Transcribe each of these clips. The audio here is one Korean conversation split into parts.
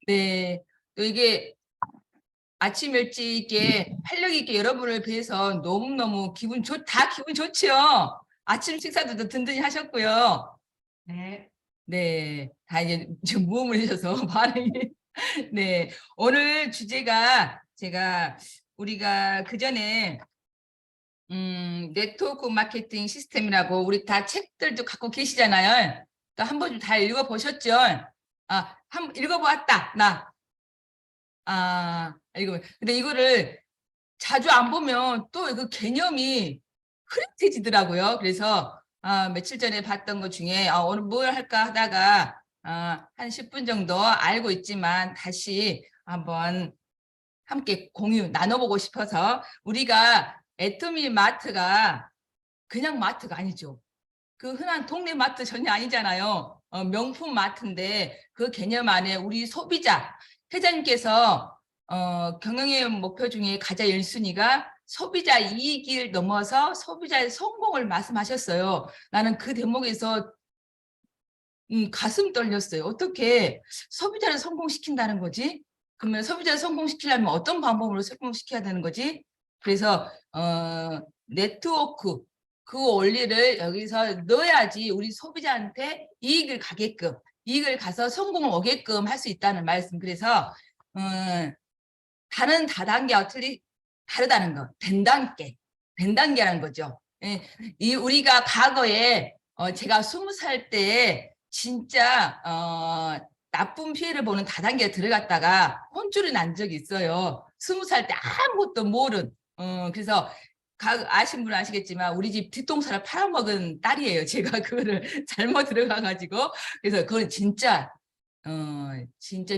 네. 또 이게 아침 일찍에 활력 있게 여러분을 뵈서 너무너무 다 기분 좋죠? 아침 식사도 든든히 하셨고요. 네. 네. 다 이제 좀 무음을 해셔서 반응이. 네. 오늘 주제가 우리가 그전에 네트워크 마케팅 시스템이라고 우리 다 책들도 갖고 계시잖아요. 또 한 번 좀 다 읽어보셨죠? 한 읽어보았다. 근데 이거를 자주 안 보면 또 그 개념이 흐릿해지더라고요. 그래서 며칠 전에 봤던 것 중에 오늘 뭘 할까 하다가 한 10분 정도 알고 있지만 다시 한번 함께 공유 나눠보고 싶어서 우리가 애터미 마트가 그냥 마트가 아니죠. 그 흔한 동네 마트 전혀 아니잖아요. 명품 마트인데 그 개념 안에 우리 소비자 회장님께서 경영의 목표 중에 가장 1순위가 소비자 이익을 넘어서 소비자의 성공을 말씀하셨어요. 나는 그 대목에서 가슴 떨렸어요. 어떻게 소비자를 성공시킨다는 거지? 그러면 소비자를 성공시키려면 어떤 방법으로 성공시켜야 되는 거지? 그래서 네트워크 그 원리를 여기서 넣어야지 우리 소비자한테 이익을 가서 성공을 오게끔 할 수 있다는 말씀. 그래서 다른 다단계와 다르다는 거. 된 단계라는 거죠. 예, 우리가 과거에 제가 20살 때 진짜 나쁜 피해를 보는 다단계에 들어갔다가 혼쭐이 난 적이 있어요. 20살 때 아무것도 모른. 그래서 아신 분은 아시겠지만 우리 집 뒷동산을 팔아먹은 딸이에요. 제가 그거를 잘못 들어가가지고. 그래서 그건 진짜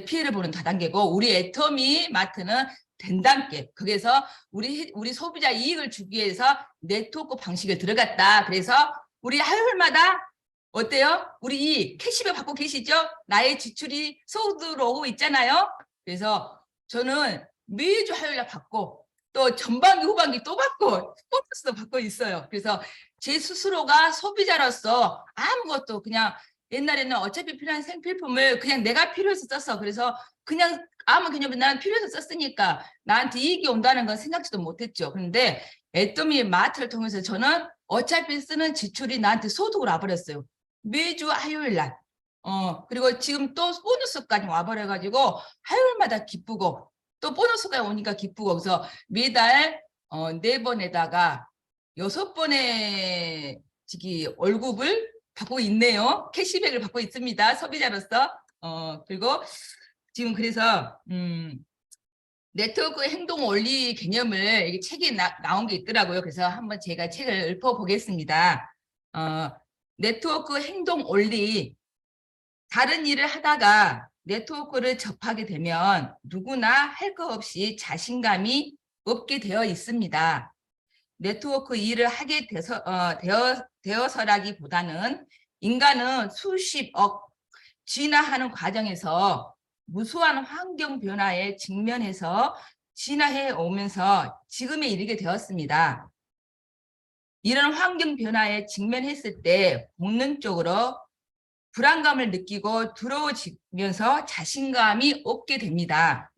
피해를 보는 다단계고 우리 애터미 마트는 된 단계. 거기서 우리 소비자 이익을 주기 위해서 네트워크 방식에 들어갔다. 그래서 우리 화요일마다 어때요? 우리 이 캐시백 받고 계시죠? 나의 지출이 소득으로 오고 있잖아요. 그래서 저는 매주 화요일날 받고 또 전반기 후반기 또 받고 보너스도 받고 있어요. 그래서 제 스스로가 소비자로서 아무것도 그냥 옛날에는 어차피 필요한 생필품을 그냥 내가 필요해서 썼어. 그래서 그냥 아무 개념 없이 나는 필요해서 썼으니까 나한테 이익이 온다는 건 생각지도 못했죠. 그런데 애터미 마트를 통해서 저는 어차피 쓰는 지출이 나한테 소득으로 와버렸어요. 매주 화요일 날. 그리고 지금 또 보너스까지 와버려가지고 화요일마다 기쁘고 또 보너스가 오니까 기쁘고 그래서 매달 4번에다가 6번의 월급을 받고 있네요. 캐시백을 받고 있습니다. 소비자로서. 그리고 지금 그래서 네트워크 행동 원리 개념을 이게 책에 나온 게 있더라고요. 그래서 한번 제가 책을 읊어보겠습니다. 네트워크 행동 원리. 다른 일을 하다가 네트워크를 접하게 되면 누구나 할 것 없이 자신감이 없게 되어 있습니다. 네트워크 일을 하게 되어서라기보다는 인간은 수십억 진화하는 과정에서 무수한 환경 변화에 직면해서 진화해 오면서 지금에 이르게 되었습니다. 이런 환경 변화에 직면했을 때 본능적으로 불안감을 느끼고 두려워지면서 자신감이 없게 됩니다.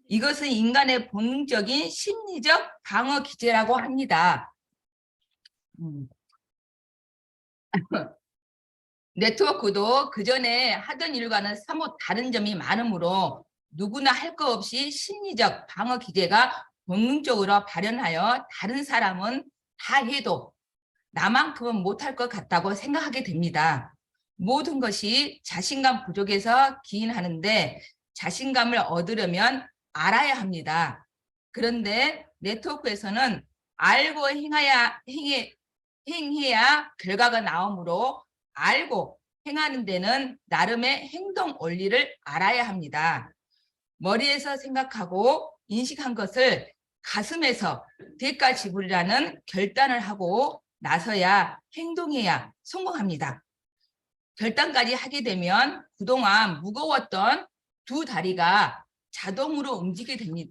이것은 인간의 본능적인 심리적 방어 기제라고 합니다. 네트워크도 그전에 하던 일과는 사뭇 다른 점이 많으므로 누구나 할 것 없이 심리적 방어 기제가 본능적으로 발현하여 다른 사람은 다 해도 나만큼은 못할 것 같다고 생각하게 됩니다. 모든 것이 자신감 부족에서 기인하는데 자신감을 얻으려면 알아야 합니다. 그런데 네트워크에서는 알고 행해야 결과가 나오므로 알고 행하는 데는 나름의 행동 원리를 알아야 합니다. 머리에서 생각하고 인식한 것을 가슴에서 대가 지불이라는 결단을 하고 나서야 행동해야 성공합니다. 결단까지 하게 되면 그동안 무거웠던 두 다리가 자동으로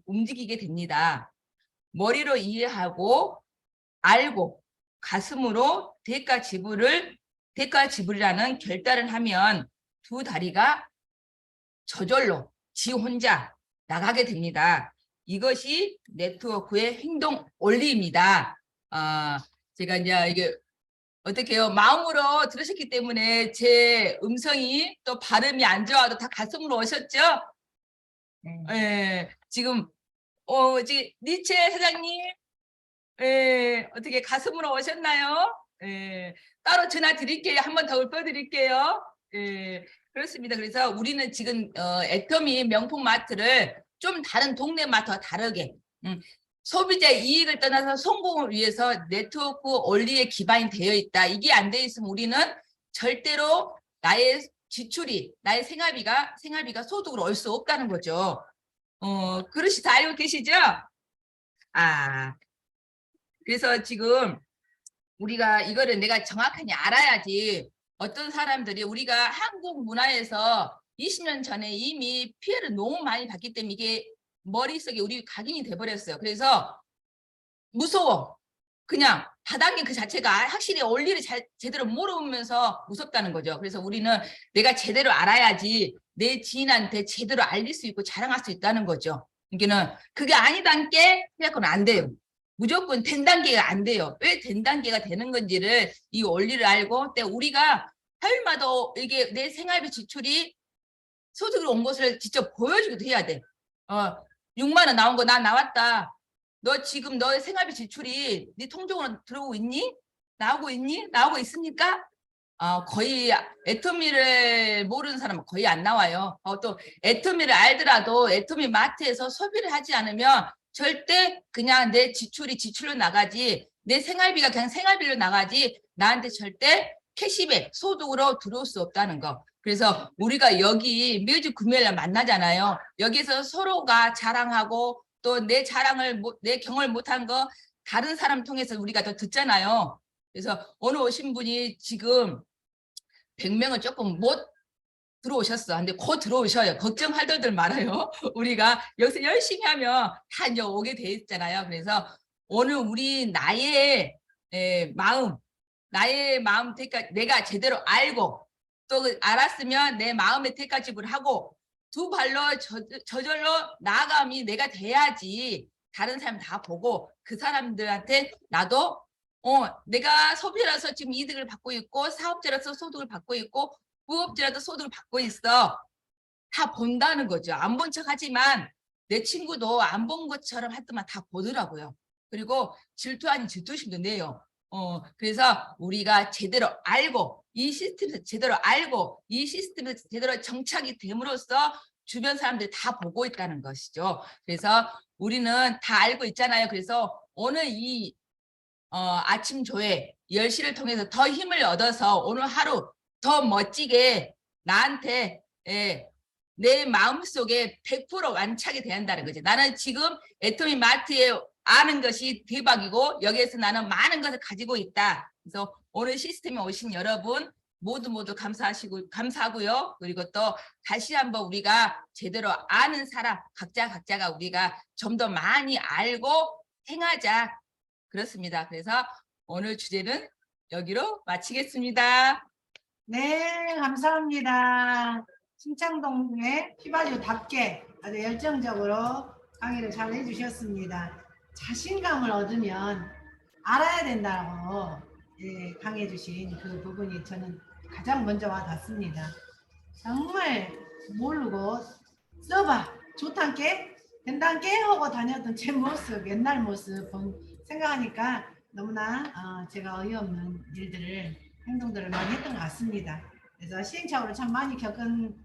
움직이게 됩니다. 머리로 이해하고 알고 가슴으로 대가 지불이라는 결단을 하면 두 다리가 저절로 지 혼자 나가게 됩니다. 이것이 네트워크의 행동 원리입니다. 제가 이제 이게 어떻게요? 마음으로 들으셨기 때문에 제 음성이 또 발음이 안 좋아도 다 가슴으로 오셨죠? 예, 지금 지금 니체 사장님, 예, 어떻게 가슴으로 오셨나요? 예, 따로 전화 드릴게요. 한 번 더 읊어드릴게요. 예, 그렇습니다. 그래서 우리는 지금 애터미 명품 마트를 좀 다른 동네 마트와 다르게 소비자 이익을 떠나서 성공을 위해서 네트워크 원리에 기반이 되어 있다. 이게 안 되어 있으면 우리는 절대로 나의 지출이, 나의 생활비가 소득으로 올 수 없다는 거죠. 그릇이 다 알고 계시죠? 그래서 지금 우리가 이거를 내가 정확하게 알아야지 어떤 사람들이 우리가 한국 문화에서 20년 전에 이미 피해를 너무 많이 봤기 때문에 이게 머릿속에 우리 각인이 돼버렸어요. 그래서 무서워. 그냥 다단계 그 자체가 확실히 원리를 제대로 모르면서 무섭다는 거죠. 그래서 우리는 내가 제대로 알아야지 내 지인한테 제대로 알릴 수 있고 자랑할 수 있다는 거죠. 그러니까는 그게 아니단 게 생각은 안 돼요. 무조건 된 단계가 안 돼요. 왜 된 단계가 되는 건지를 이 원리를 알고 때 우리가 하루마다 이게 내 생활비 지출이 소득으로 온 것을 직접 보여주기도 해야 돼. 6만 원 나온 거 나 나왔다. 너 지금 너의 생활비 지출이 네 통장으로 들어오고 있니? 나오고 있니? 나오고 있습니까? 거의 애터미를 모르는 사람은 거의 안 나와요. 또 애터미를 알더라도 애터미 마트에서 소비를 하지 않으면 절대 그냥 내 지출이 지출로 나가지 내 생활비가 그냥 생활비로 나가지 나한테 절대 캐시백 소득으로 들어올 수 없다는 거. 그래서 우리가 여기 매주 금요일날 만나잖아요. 여기서 서로가 자랑하고 또 내 자랑을 내 경험을 못한 거 다른 사람 통해서 우리가 더 듣잖아요. 그래서 오늘 오신 분이 지금 100명은 조금 못 들어오셨어. 근데 곧 들어오셔요. 걱정할 들들 말아요. 우리가 여기서 열심히 하면 다 이제 오게 돼 있잖아요. 그래서 오늘 우리 나의 마음 내가 제대로 알고 또 알았으면 내 마음의 택가집을 하고 두 발로 저절로 나아감이 내가 돼야지 다른 사람 다 보고 그 사람들한테 나도 내가 소비라서 지금 이득을 받고 있고 사업자로서 소득을 받고 있고 부업자라도 소득을 받고 있어. 다 본다는 거죠. 안 본 척 하지만 내 친구도 안 본 것처럼 했더만 다 보더라고요. 그리고 질투 아닌 질투심도 내요. 그래서 우리가 제대로 알고 이 시스템에서 제대로 알고 이 시스템에서 제대로 정착이 됨으로써 주변 사람들이 다 보고 있다는 것이죠. 그래서 우리는 다 알고 있잖아요. 그래서 오늘 이 아침 조회 10시를 통해서 더 힘을 얻어서 오늘 하루 더 멋지게 나한테 내 마음속에 100% 완착이 돼야 한다는 거지. 나는 지금 애터미 마트에 아는 것이 대박이고 여기에서 나는 많은 것을 가지고 있다. 그래서 오늘 시스템에 오신 여러분 모두 감사하고요. 그리고 또 다시 한번 우리가 제대로 아는 사람 각자가 우리가 좀 더 많이 알고 행하자. 그렇습니다. 그래서 오늘 주제는 여기로 마치겠습니다. 네, 감사합니다. 신창동의 휘발유답게 아주 열정적으로 강의를 잘 해주셨습니다. 자신감을 얻으면 알아야 된다고 강의해 주신 그 부분이 저는 가장 먼저 와닿습니다. 정말 모르고 써봐 좋단께 된단께 하고 다녔던 제 모습 옛날 모습 생각하니까 너무나 제가 어이없는 일들을 행동들을 많이 했던 것 같습니다. 그래서 시행착오를 참 많이 겪은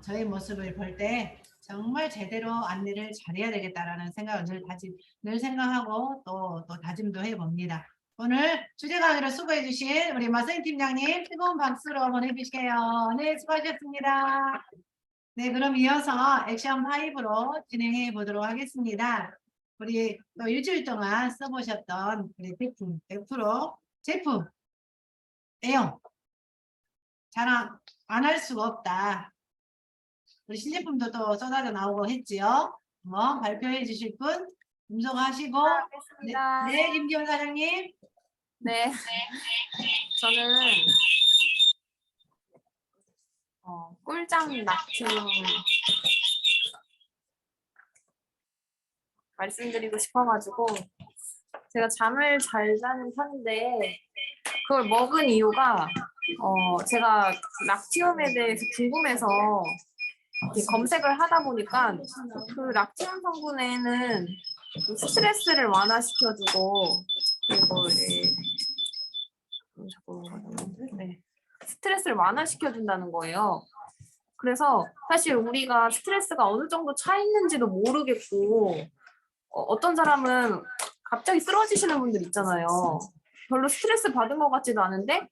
저의 모습을 볼 때 정말 제대로 안내를 잘해야 되겠다라는 생각을 늘 생각하고 또 다짐도 해봅니다. 오늘 주제 강의로 수고해 주신 우리 마선희 팀장님 뜨거운 박수로 보내주실게요. 네, 수고하셨습니다. 네, 그럼 이어서 액션 5로 진행해 보도록 하겠습니다. 우리 또 일주일 동안 써보셨던 우리 제품 100% 제품 A형 자랑 안 할 수가 없다. 우리 신제품도 또 쏟아져 나오고 했지요. 한번 발표해 주실 분 음성하시고. 네, 김기현 사장님. 네, 저는 꿀장 나트륨 말씀드리고 싶어가지고 제가 잠을 잘 자는 편인데 그걸 먹은 이유가 제가 락티움에 대해서 궁금해서 이렇게 검색을 하다 보니까 그 락티움 성분에는 스트레스를 완화시켜주고 그리고 네, 스트레스를 완화시켜준다는 거예요. 그래서 사실 우리가 스트레스가 어느 정도 차 있는지도 모르겠고 어떤 사람은 갑자기 쓰러지시는 분들 있잖아요. 별로 스트레스 받은 것 같지도 않은데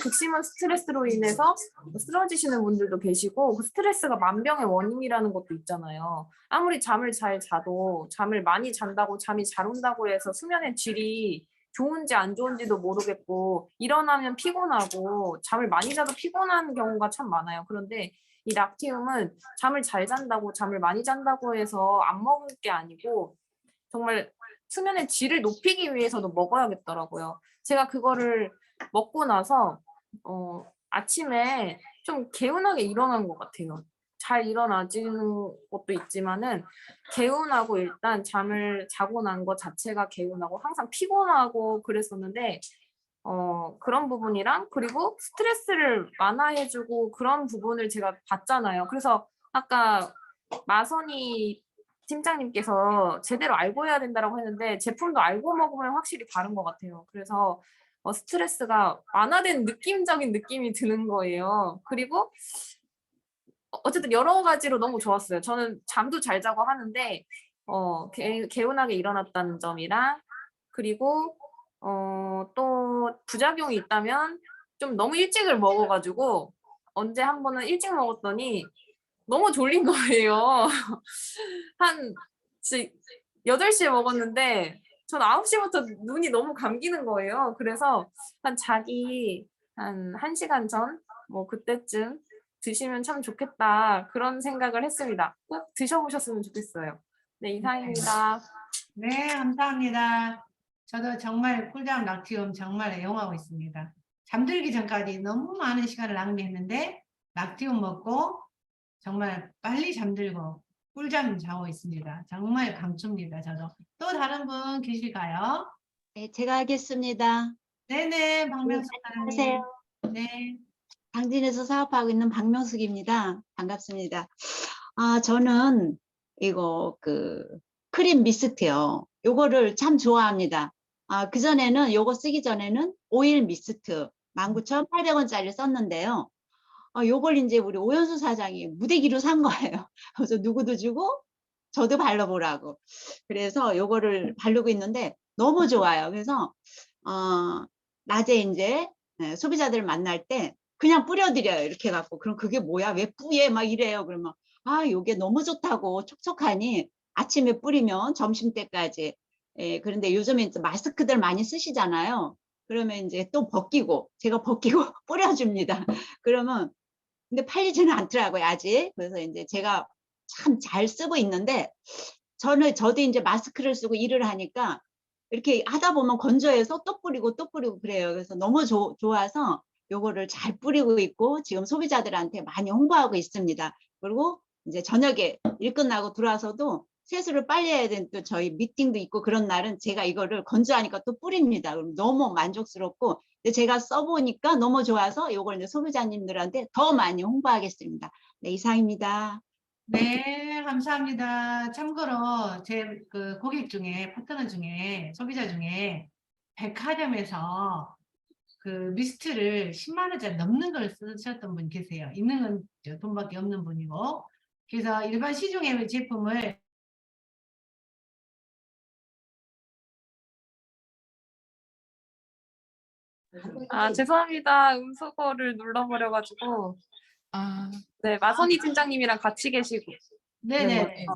극심한 스트레스로 인해서 쓰러지시는 분들도 계시고 그 스트레스가 만병의 원인이라는 것도 있잖아요. 아무리 잠을 잘 자도 잠을 많이 잔다고 잠이 잘 온다고 해서 수면의 질이 좋은지 안 좋은지도 모르겠고 일어나면 피곤하고 잠을 많이 자도 피곤한 경우가 참 많아요. 그런데 이 락티움은 잠을 잘 잔다고 잠을 많이 잔다고 해서 안 먹을 게 아니고 정말 수면의 질을 높이기 위해서도 먹어야겠더라고요. 제가 그거를 먹고 나서 아침에 좀 개운하게 일어난 것 같아요. 잘 일어나지는 것도 있지만은 개운하고 일단 잠을 자고 난 것 자체가 개운하고 항상 피곤하고 그랬었는데 그런 부분이랑 그리고 스트레스를 완화해주고 그런 부분을 제가 봤잖아요. 그래서 아까 마선이 팀장님께서 제대로 알고 해야 된다고 했는데 제품도 알고 먹으면 확실히 다른 것 같아요. 그래서 스트레스가 완화된 느낌적인 느낌이 드는 거예요. 그리고 어쨌든 여러 가지로 너무 좋았어요. 저는 잠도 잘 자고 하는데 개운하게 일어났다는 점이랑 그리고 또 부작용이 있다면 좀 너무 일찍을 먹어가지고 언제 한 번은 일찍 먹었더니 너무 졸린 거예요. 한 8시에 먹었는데 전 9시부터 눈이 너무 감기는 거예요. 그래서 자기 한 1시간 전 뭐 그때쯤 드시면 참 좋겠다 그런 생각을 했습니다. 꼭 드셔보셨으면 좋겠어요. 네, 이상입니다. 네, 감사합니다. 저도 정말 꿀잠 락티움 정말 애용하고 있습니다. 잠들기 전까지 너무 많은 시간을 낭비했는데 락티움 먹고 정말 빨리 잠들고 꿀잠 자고 있습니다. 정말 강추입니다. 저도. 또 다른 분 계실까요? 네, 제가 하겠습니다. 네네, 박명숙 안녕하세요. 사장님. 네. 당진에서 사업하고 있는 박명숙입니다. 반갑습니다. 저는 이거 크림 미스트요. 요거를 참 좋아합니다. 그전에는 요거 쓰기 전에는 오일 미스트 19,800원짜리 썼는데요. 요걸 이제 우리 오연수 사장이 무대기로 산 거예요. 그래서 누구도 주고 저도 발라보라고. 그래서 요거를 바르고 있는데 너무 좋아요. 그래서 낮에 이제 소비자들 만날 때 그냥 뿌려드려요. 이렇게 해갖고. 그럼 그게 뭐야? 왜 뿌예? 막 이래요. 그러면 요게 너무 좋다고 촉촉하니 아침에 뿌리면 점심때까지. 그런데 요즘에 이제 마스크들 많이 쓰시잖아요. 그러면 이제 또 벗기고 제가 벗기고 뿌려줍니다. 그러면 근데 팔리지는 않더라고요, 아직. 그래서 이제 제가 참 잘 쓰고 있는데 저도 이제 마스크를 쓰고 일을 하니까 이렇게 하다 보면 건조해서 또 뿌리고 또 뿌리고 그래요. 그래서 너무 좋아서 요거를 잘 뿌리고 있고 지금 소비자들한테 많이 홍보하고 있습니다. 그리고 이제 저녁에 일 끝나고 들어와서도 세수를 빨리 해야 되는 또 저희 미팅도 있고 그런 날은 제가 이거를 건조하니까 또 뿌립니다. 그럼 너무 만족스럽고 근데 제가 써보니까 너무 좋아서 요걸 이제 소비자님들한테 더 많이 홍보하겠습니다. 네, 이상입니다. 네, 감사합니다. 참고로 제 고객 중에 파트너 중에 소비자 중에 백화점에서 미스트를 10만 원짜리 넘는 걸 쓰셨던 분 계세요. 있는 건 돈밖에 없는 분이고. 그래서 일반 시중의 제품을 죄송합니다. 음소거를 눌러버려가지고. 네, 마선이 팀장님이랑 같이 계시고. 네네.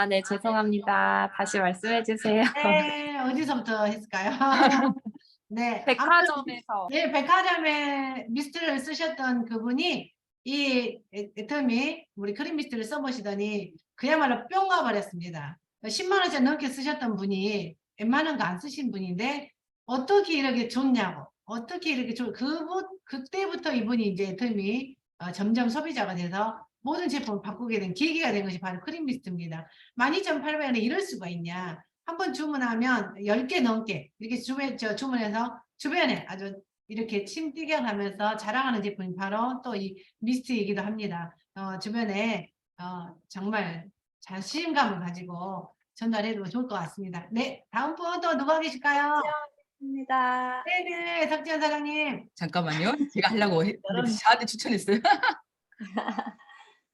네, 죄송합니다. 다시 말씀해 주세요. 네, 어디서부터 했을까요? 네. 백화점에서. 네, 백화점에 미스트를 쓰셨던 그분이 이 애터미 우리 크림 미스트를 써보시더니 그야말로 뿅 가버렸습니다. 10만 원짜리 넘게 쓰셨던 분이 웬만한 거 안 쓰신 분인데 어떻게 이렇게 좋냐고 어떻게 이렇게 그때부터 이분이 이제 애터미 점점 소비자가 돼서 모든 제품을 바꾸게 된 계기가 된 것이 바로 크림 미스트입니다. 12,800원에 이럴 수가 있냐. 한번 주문하면 10개 넘게 이렇게 주문해서 주변에 아주 이렇게 침 띄게 하면서 자랑하는 제품이 바로 또 이 미스트이기도 합니다. 주변에 정말 자신감을 가지고 전달해도 좋을 것 같습니다. 네, 다음 분 또 누가 계실까요? 입니다. 네네, 석지연 사장님. 잠깐만요. 제가 하려고 했는데 저한테 추천했어요.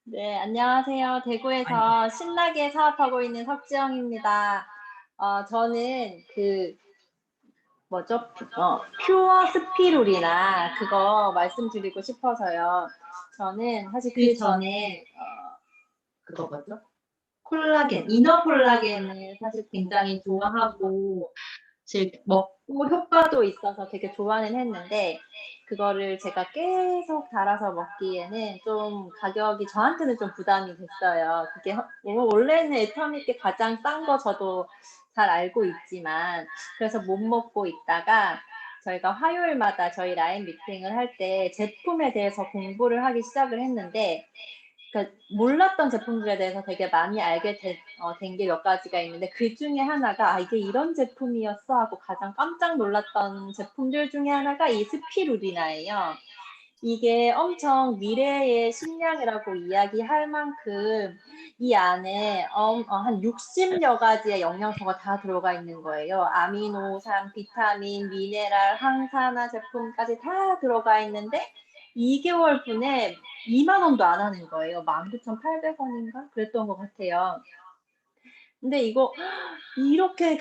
네, 안녕하세요. 대구에서 신나게 사업하고 있는 석지영입니다. 저는 퓨어 스피룰이나 그거 말씀드리고 싶어서요. 저는 사실 그 전에 그거 뭐죠? 콜라겐, 이너 콜라겐을 사실 굉장히 좋아하고 먹고 효과도 있어서 되게 좋아는 했는데 그거를 제가 계속 달아서 먹기에는 좀 가격이 저한테는 좀 부담이 됐어요. 그게 원래는 애터미께 가장 싼 거 저도 잘 알고 있지만 그래서 못 먹고 있다가 저희가 화요일마다 저희 라인 미팅을 할 때 제품에 대해서 공부를 하기 시작을 했는데 그러니까 몰랐던 제품들에 대해서 되게 많이 알게 된 게 몇 가지가 있는데 그 중에 하나가 이게 이런 제품이었어 하고 가장 깜짝 놀랐던 제품들 중에 하나가 이 스피루리나예요. 이게 엄청 미래의 식량이라고 이야기할 만큼 이 안에 한 60여 가지의 영양소가 다 들어가 있는 거예요. 아미노산, 비타민, 미네랄, 항산화 제품까지 다 들어가 있는데 2개월분에 2만 원도 안 하는 거예요. 19,800원인가? 그랬던 것 같아요. 근데 이거 이렇게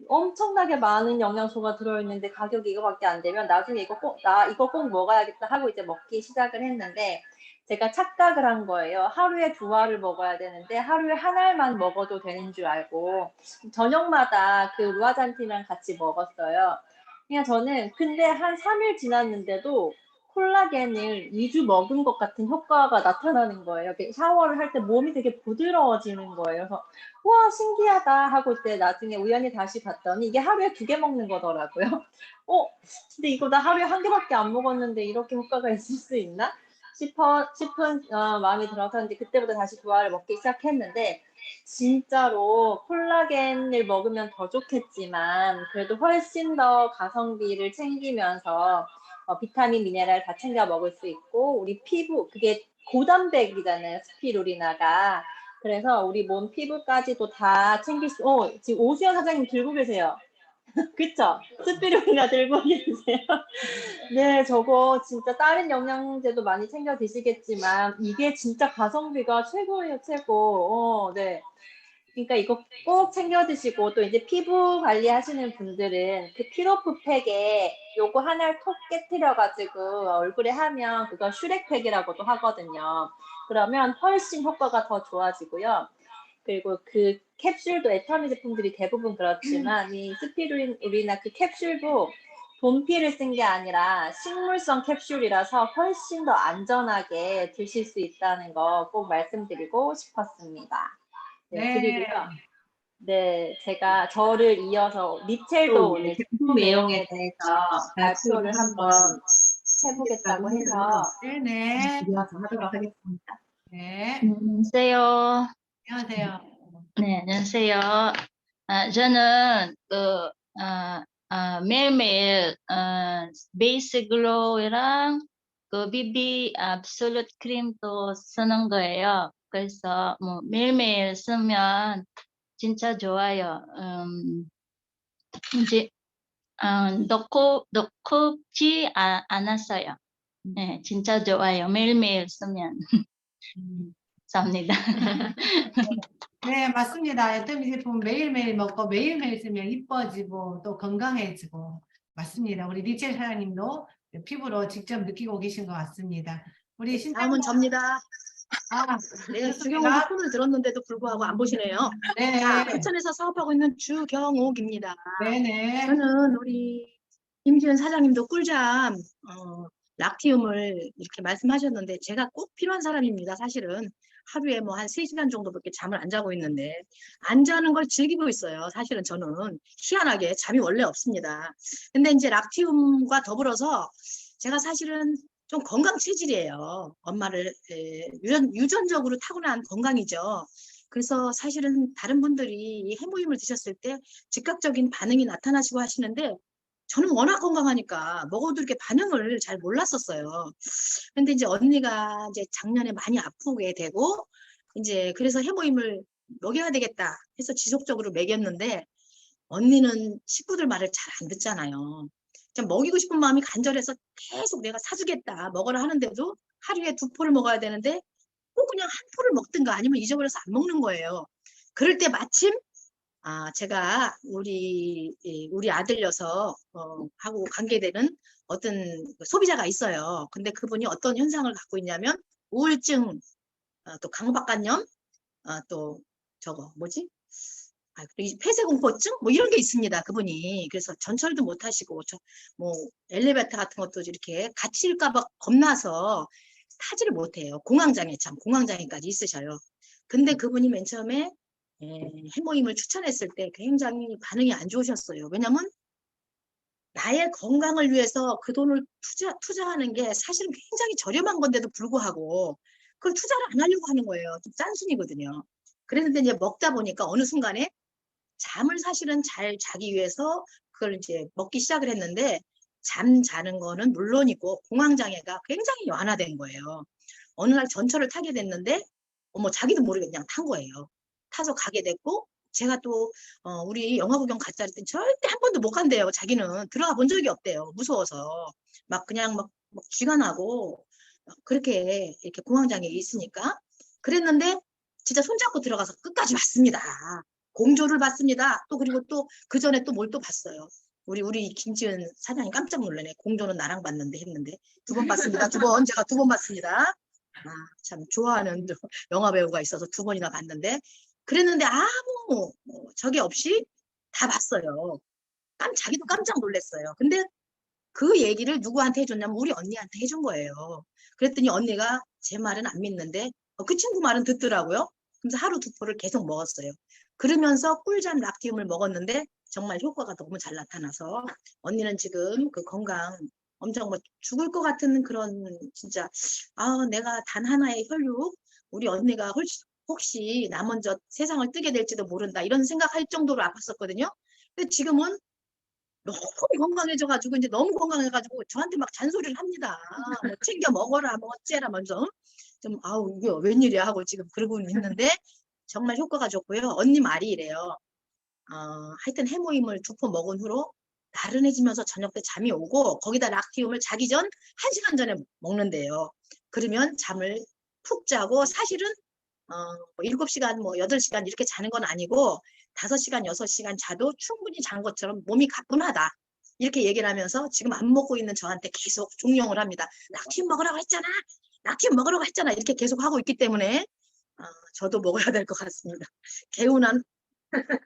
엄청나게 많은 영양소가 들어있는데 가격이 이거밖에 안 되면 나중에 이거 꼭 먹어야겠다 하고 이제 먹기 시작을 했는데 제가 착각을 한 거예요. 하루에 2알을 먹어야 되는데 하루에 1알만 먹어도 되는 줄 알고 저녁마다 그 루아잔틴이랑 같이 먹었어요. 그냥 저는 근데 한 3일 지났는데도 콜라겐을 2주 먹은 것 같은 효과가 나타나는 거예요. 샤워를 할 때 몸이 되게 부드러워지는 거예요. 그래서 와 신기하다 하고 이제 나중에 우연히 다시 봤더니 이게 하루에 2개 먹는 거더라고요. 근데 이거 나 하루에 1개밖에 안 먹었는데 이렇게 효과가 있을 수 있나? 싶은 마음이 들어서 이제 그때부터 다시 2알을 먹기 시작했는데 진짜로 콜라겐을 먹으면 더 좋겠지만 그래도 훨씬 더 가성비를 챙기면서 비타민, 미네랄 다 챙겨 먹을 수 있고 우리 피부 그게 고단백이잖아요. 스피루리나가. 그래서 우리 몸 피부까지도 다 챙길 수 지금 오수연 사장님 들고 계세요. 그쵸? 스피루리나 들고 계세요. 네, 저거 진짜 다른 영양제도 많이 챙겨 드시겠지만 이게 진짜 가성비가 최고예요, 최고. 네. 그러니까 이거 꼭 챙겨 드시고 또 이제 피부 관리하시는 분들은 그 피로프 팩에 요거 하나를 톡 깨트려 가지고 얼굴에 하면 그거 슈렉팩이라고도 하거든요. 그러면 훨씬 효과가 더 좋아지고요. 그리고 그 캡슐도 애터미 제품들이 대부분 그렇지만 이 스피루리나 그 캡슐도 돈피를 쓴 게 아니라 식물성 캡슐이라서 훨씬 더 안전하게 드실 수 있다는 거 꼭 말씀드리고 싶었습니다. 네, 그리고요. 네, 제가 저를 이어서 리첼도 오늘 제품 내용에 대해서 발표를 한번 해보겠다고 해서 네네. 하도록 하겠습니다. 네. 안녕하세요. 안녕하세요. 네, 안녕하세요. 저는 매일매일 베이스 글로우랑 그 BB 압솔루트 크림도 쓰는 거예요. 그래서 뭐 매일매일 쓰면 진짜 좋아요. 이제 넣지 않았어요. 네, 진짜 좋아요. 매일매일 쓰면. 감사합니다. 네, 맞습니다. 애터미 제품 매일매일 먹고 매일매일 쓰면 이뻐지고 또 건강해지고 맞습니다. 우리 리첼 사장님도 피부로 직접 느끼고 계신 것 같습니다. 우리 다음은 접니다. 네, 그렇습니다. 주경옥 손을 들었는데도 불구하고 안 보시네요. 네, 하천에서 사업하고 있는 주경옥입니다. 네네. 저는 우리 임지은 사장님도 꿀잠 락티움을 이렇게 말씀하셨는데 제가 꼭 필요한 사람입니다. 사실은 하루에 뭐 한 3시간 정도밖에 잠을 안 자고 있는데 안 자는 걸 즐기고 있어요. 사실은 저는 희한하게 잠이 원래 없습니다. 근데 이제 락티움과 더불어서 제가 사실은 좀 건강 체질이에요. 엄마를 유전적으로 타고난 건강이죠. 그래서 사실은 다른 분들이 이 해모임을 드셨을 때 즉각적인 반응이 나타나시고 하시는데 저는 워낙 건강하니까 먹어도 이렇게 반응을 잘 몰랐었어요. 근데 이제 언니가 이제 작년에 많이 아프게 되고 이제 그래서 해모임을 먹여야 되겠다 해서 지속적으로 먹였는데 언니는 식구들 말을 잘 안 듣잖아요. 좀 먹이고 싶은 마음이 간절해서 계속 내가 사주겠다 먹으라 하는데도 하루에 2포를 먹어야 되는데 꼭 그냥 1포를 먹든가 아니면 잊어버려서 안 먹는 거예요. 그럴 때 마침 제가 우리 아들 녀석 하고 관계되는 어떤 소비자가 있어요. 근데 그분이 어떤 현상을 갖고 있냐면 우울증, 또 강박관념, 또 저거 뭐지? 폐쇄공포증 뭐 이런 게 있습니다. 그분이. 그래서 전철도 못 하시고 뭐 엘리베이터 같은 것도 이렇게 갇힐까 봐 겁나서 타지를 못해요. 공황장애까지 있으셔요. 근데 그분이 맨 처음에 해모임을 추천했을 때 굉장히 반응이 안 좋으셨어요. 왜냐면 나의 건강을 위해서 그 돈을 투자하는 게 사실은 굉장히 저렴한 건데도 불구하고 그걸 투자를 안 하려고 하는 거예요. 좀 짠순이거든요. 그랬는데 이제 먹다 보니까 어느 순간에 잠을 사실은 잘 자기 위해서 그걸 이제 먹기 시작을 했는데 잠 자는 거는 물론이고 공황장애가 굉장히 완화된 거예요. 어느 날 전철을 타게 됐는데 자기도 모르게 그냥 탄 거예요. 타서 가게 됐고 제가 또 우리 영화 구경 갔다 그랬더니 절대 한 번도 못 간대요. 자기는 들어가 본 적이 없대요. 무서워서 그냥 쥐가 나고 그렇게 이렇게 공황장애 있으니까 그랬는데 진짜 손잡고 들어가서 끝까지 봤습니다. 공조를 봤습니다. 또 그리고 또 그 전에 또 뭘 또 봤어요. 우리 김지은 사장님 깜짝 놀라네. 공조는 나랑 봤는데 했는데 2번 봤습니다. 제가 2번 봤습니다. 참 좋아하는 영화 배우가 있어서 2번이나 봤는데 그랬는데 아무 적이 없이 다 봤어요. 자기도 깜짝 놀랐어요. 근데 그 얘기를 누구한테 해줬냐면 우리 언니한테 해준 거예요. 그랬더니 언니가 제 말은 안 믿는데 그 친구 말은 듣더라고요. 그래서 하루 2포를 계속 먹었어요. 그러면서 꿀잠 락티움을 먹었는데 정말 효과가 너무 잘 나타나서 언니는 지금 그 건강 엄청 죽을 것 같은 그런 진짜 내가 단 하나의 혈육 우리 언니가 혹시 나 먼저 세상을 뜨게 될지도 모른다 이런 생각할 정도로 아팠었거든요. 근데 지금은 너무 건강해져가지고 이제 너무 건강해가지고 저한테 막 잔소리를 합니다. 챙겨 먹어라 뭐 어째라 먼저 좀 이게 웬일이야 하고 지금 그러고는 있는데 정말 효과가 좋고요. 언니 말이 이래요. 하여튼 해모임을 2포 먹은 후로 나른해지면서 저녁 때 잠이 오고 거기다 락티움을 자기 전 1시간 전에 먹는데요. 그러면 잠을 푹 자고 사실은 7시간 8시간 이렇게 자는 건 아니고 5시간 6시간 자도 충분히 잔 것처럼 몸이 가뿐하다. 이렇게 얘기를 하면서 지금 안 먹고 있는 저한테 계속 종용을 합니다. 락티움 먹으라고 했잖아. 락티움 먹으라고 했잖아. 이렇게 계속 하고 있기 때문에 저도 먹어야 될 것 같습니다. 개운한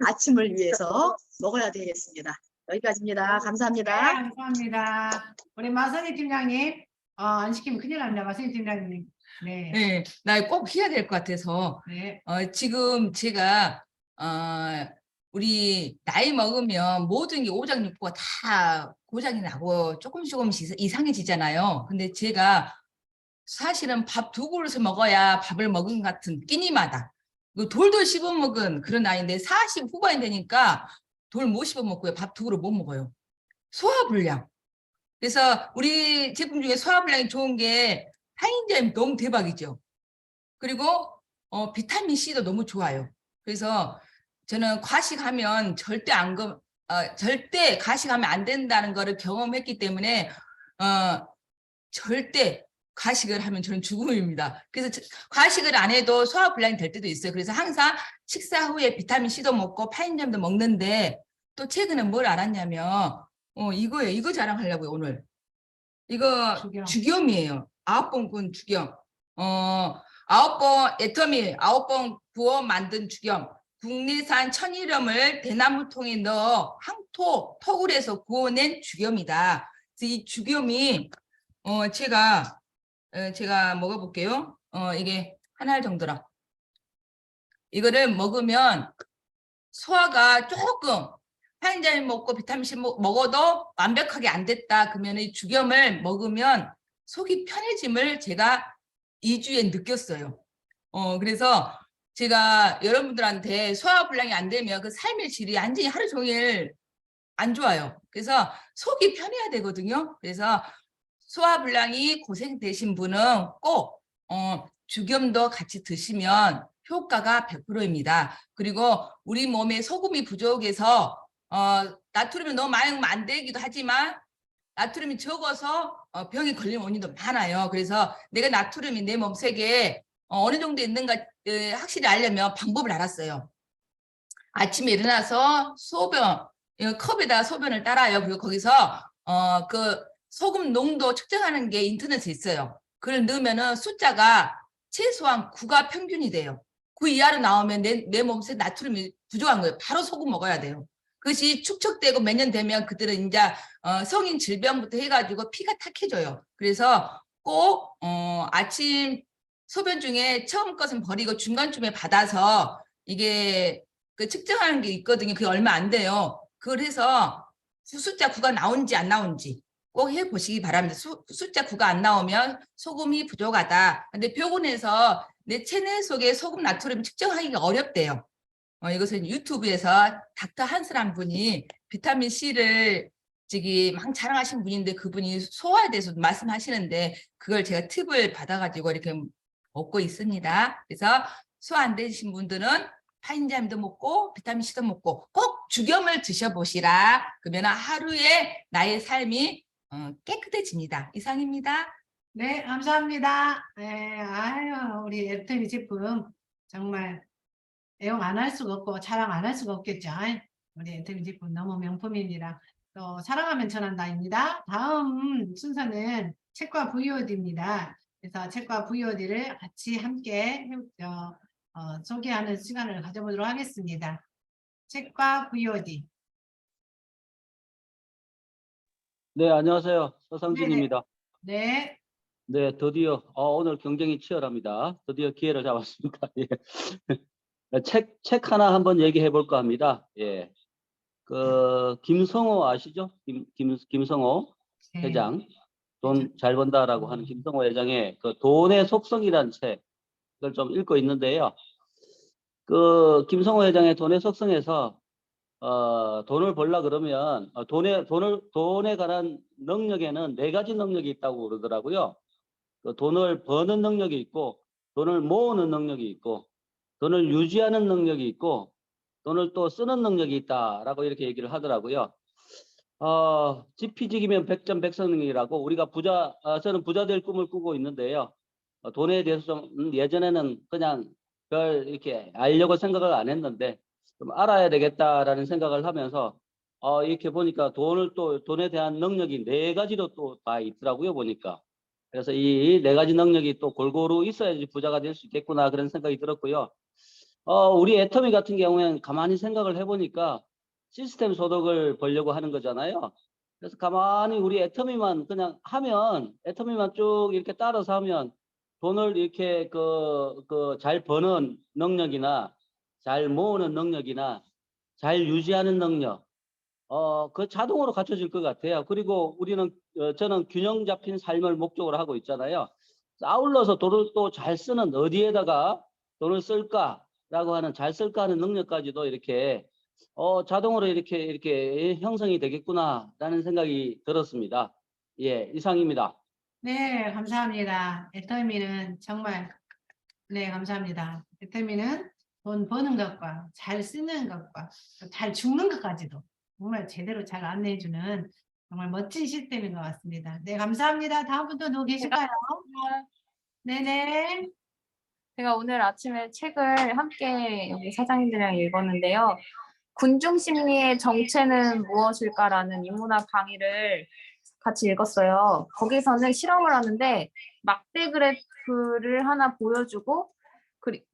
아침을 위해서 먹어야 되겠습니다. 여기까지입니다. 감사합니다. 네, 감사합니다. 우리 마선희 팀장님, 안 시키면 큰일 납니다. 마선희 팀장님. 네. 네, 나 꼭 해야 될 것 같아서 네. 지금 제가 우리 나이 먹으면 모든 게 오장육부가 다 고장이 나고 조금씩 이상해지잖아요. 근데 제가 사실은 밥 2그릇을 먹어야 밥을 먹은 것 같은 끼니마다 돌돌 씹어 먹은 그런 나이인데 40 후반이 되니까 돌 못 씹어 먹고요. 밥 2그릇 못 먹어요. 소화불량. 그래서 우리 제품 중에 소화불량이 좋은 게 파인잼 너무 대박이죠. 그리고 비타민 C도 너무 좋아요. 그래서 저는 과식하면 절대 과식하면 안 된다는 거를 경험했기 때문에 절대 과식을 하면 저는 죽음입니다. 그래서 과식을 안 해도 소화불량이 될 때도 있어요. 그래서 항상 식사 후에 비타민 C도 먹고 파인잼도 먹는데 또 최근에 뭘 알았냐면 이거예요. 이거 자랑하려고요 오늘. 이거 죽염이에요. 9번 죽염. 9번 애터미 9번 구워 만든 죽염. 국내산 천일염을 대나무통에 넣어 항토 토굴에서 구워낸 죽염이다. 그래서 이 죽염이 제가 먹어볼게요. 이게 한 알 정도라. 이거를 먹으면 소화가 조금 파인애플 먹고 비타민C 먹어도 완벽하게 안 됐다. 그러면 이 죽염을 먹으면 속이 편해짐을 제가 2주에 느꼈어요. 그래서 제가 여러분들한테 소화불량이 안 되면 그 삶의 질이 완전히 하루 종일 안 좋아요. 그래서 속이 편해야 되거든요. 그래서 소화불량이 고생되신 분은 꼭 죽염도 같이 드시면 효과가 100%입니다. 그리고 우리 몸에 소금이 부족해서 나트륨이 너무 많이 먹으면 안 되기도 하지만 나트륨이 적어서 병이 걸리는 원인도 많아요. 그래서 내가 나트륨이 내 몸속에 어느 정도 있는가 확실히 알려면 방법을 알았어요. 아침에 일어나서 소변, 컵에다가 소변을 따라요. 그리고 거기서 그 소금 농도 측정하는 게 인터넷에 있어요. 그걸 넣으면은 숫자가 최소한 9가 평균이 돼요. 9 이하로 나오면 내 몸속에 나트륨이 부족한 거예요. 바로 소금 먹어야 돼요. 그것이 축적되고 몇 년 되면 그들은 이제 성인 질병부터 해가지고 피가 탁해져요. 그래서 꼭 아침 소변 중에 처음 것은 버리고 중간쯤에 받아서 이게 그 측정하는 게 있거든요. 그게 얼마 안 돼요. 그걸 해서 숫자 9가 나온지 안 나온지 꼭 해보시기 바랍니다. 숫자 9가 안 나오면 소금이 부족하다. 근데 병원에서 내 체내 속에 소금 나트륨 측정하기가 어렵대요. 이것은 유튜브에서 닥터 한스란 분이 비타민 C를 저기 막 자랑하신 분인데 그분이 소화에 대해서 말씀하시는데 그걸 제가 팁을 받아가지고 이렇게 먹고 있습니다. 그래서 소화 안 되신 분들은 파인자임도 먹고 비타민 C도 먹고 꼭 죽염을 드셔보시라. 그러면 하루에 나의 삶이 깨끗해집니다. 이상입니다. 네, 감사합니다. 네, 아유, 우리 애터미 제품 정말 애용 안 할 수가 없고 자랑 안 할 수가 없겠죠. 우리 애터미 제품 너무 명품입니다. 또 사랑하면 전한다입니다. 다음 순서는 책과 VOD입니다. 그래서 책과 VOD를 같이 함께 소개하는 시간을 가져보도록 하겠습니다. 책과 VOD. 네, 안녕하세요. 서상진입니다. 네. 네, 드디어 오늘 경쟁이 치열합니다. 드디어 기회를 잡았습니다. 예. 책 하나 한번 얘기해 볼까 합니다. 예. 그 김성호 아시죠? 김성호 회장. 돈 잘 번다라고 하는 김성호 회장의 그 돈의 속성이라는 책을 좀 읽고 있는데요. 그 김성호 회장의 돈의 속성에서 돈을 벌려 그러면 돈에 관한 능력에는 4가지 능력이 있다고 그러더라고요. 그 돈을 버는 능력이 있고, 돈을 모으는 능력이 있고, 돈을 유지하는 능력이 있고, 돈을 또 쓰는 능력이 있다라고 이렇게 얘기를 하더라고요. 지피지기면 백전백승이라고 우리가 저는 부자 될 꿈을 꾸고 있는데요. 돈에 대해서 좀 예전에는 그냥 별 이렇게 알려고 생각을 안 했는데 좀 알아야 되겠다라는 생각을 하면서 이렇게 보니까 돈에 대한 능력이 4가지로 또 다 있더라고요, 보니까. 그래서 이 4가지 능력이 또 골고루 있어야지 부자가 될 수 있겠구나 그런 생각이 들었고요. 우리 애터미 같은 경우에는 가만히 생각을 해보니까 시스템 소득을 벌려고 하는 거잖아요. 그래서 가만히 우리 애터미만 그냥 하면, 애터미만 쭉 이렇게 따라서 하면 돈을 이렇게 잘 버는 능력이나 잘 모으는 능력이나 잘 유지하는 능력, 그 자동으로 갖춰질 것 같아요. 그리고 저는 균형 잡힌 삶을 목적으로 하고 있잖아요. 아울러서 돈을 또 잘 쓰는, 어디에다가 돈을 쓸까라고 하는, 잘 쓸까 하는 능력까지도 이렇게 자동으로 이렇게 형성이 되겠구나라는 생각이 들었습니다. 예, 이상입니다. 네, 감사합니다. 애터미는 정말, 네, 감사합니다. 애터미는 돈 버는 것과 잘 쓰는 것과 잘 죽는 것까지도 정말 제대로 잘 안내해주는 정말 멋진 시스템인 것 같습니다. 네, 감사합니다. 다음 분 또 누구 계실까요? 네네. 제가 오늘 아침에 책을 함께 여기 사장님들이랑 읽었는데요. 군중심리의 정체는 무엇일까라는 인문학 강의를 같이 읽었어요. 거기서는 실험을 하는데 막대 그래프를 하나 보여주고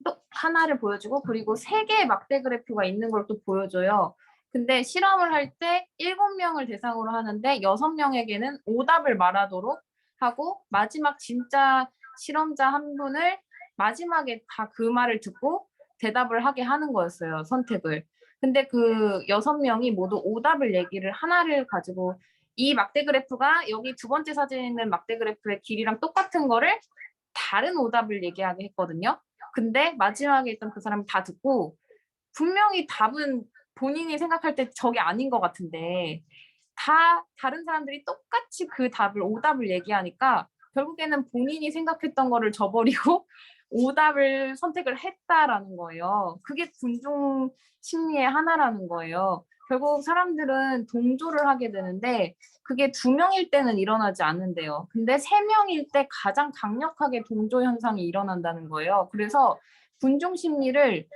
또 하나를 보여주고 그리고 3개의 막대 그래프가 있는 걸 또 보여줘요. 근데 실험을 할 때 7명을 대상으로 하는데 6명에게는 오답을 말하도록 하고 마지막 진짜 실험자 한 분을 마지막에 다 그 말을 듣고 대답을 하게 하는 거였어요, 선택을. 근데 그 6명이 모두 오답을 하나를 가지고 이 막대 그래프가 여기 두 번째 사진에 있는 막대 그래프의 길이랑 똑같은 거를 다른 오답을 얘기하게 했거든요. 근데 마지막에 있던 그 사람이 다 듣고 분명히 답은 본인이 생각할 때 저게 아닌 것 같은데 다른 사람들이 똑같이 그 답을 오답을 얘기하니까 결국에는 본인이 생각했던 거를 저버리고 오답을 선택을 했다라는 거예요. 그게 군중 심리의 하나라는 거예요. 결국 사람들은 동조를 하게 되는데 그게 2명일 때는 일어나지 않는데요. 근데 3명일 때 가장 강력하게 동조 현상이 일어난다는 거예요. 그래서 군중 심리를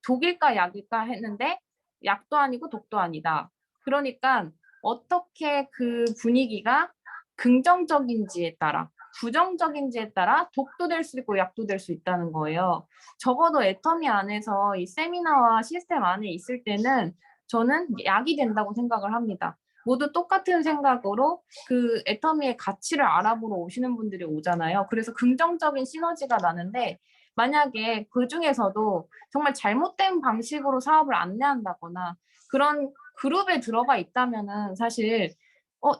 독일까 약일까 했는데 약도 아니고 독도 아니다. 그러니까 어떻게 그 분위기가 긍정적인지에 따라 부정적인지에 따라 독도 될 수 있고 약도 될 수 있다는 거예요. 적어도 애터미 안에서 이 세미나와 시스템 안에 있을 때는 저는 약이 된다고 생각을 합니다. 모두 똑같은 생각으로 그 애터미의 가치를 알아보러 오시는 분들이 오잖아요. 그래서 긍정적인 시너지가 나는데 만약에 그 중에서도 정말 잘못된 방식으로 사업을 안내한다거나 그런 그룹에 들어가 있다면은 사실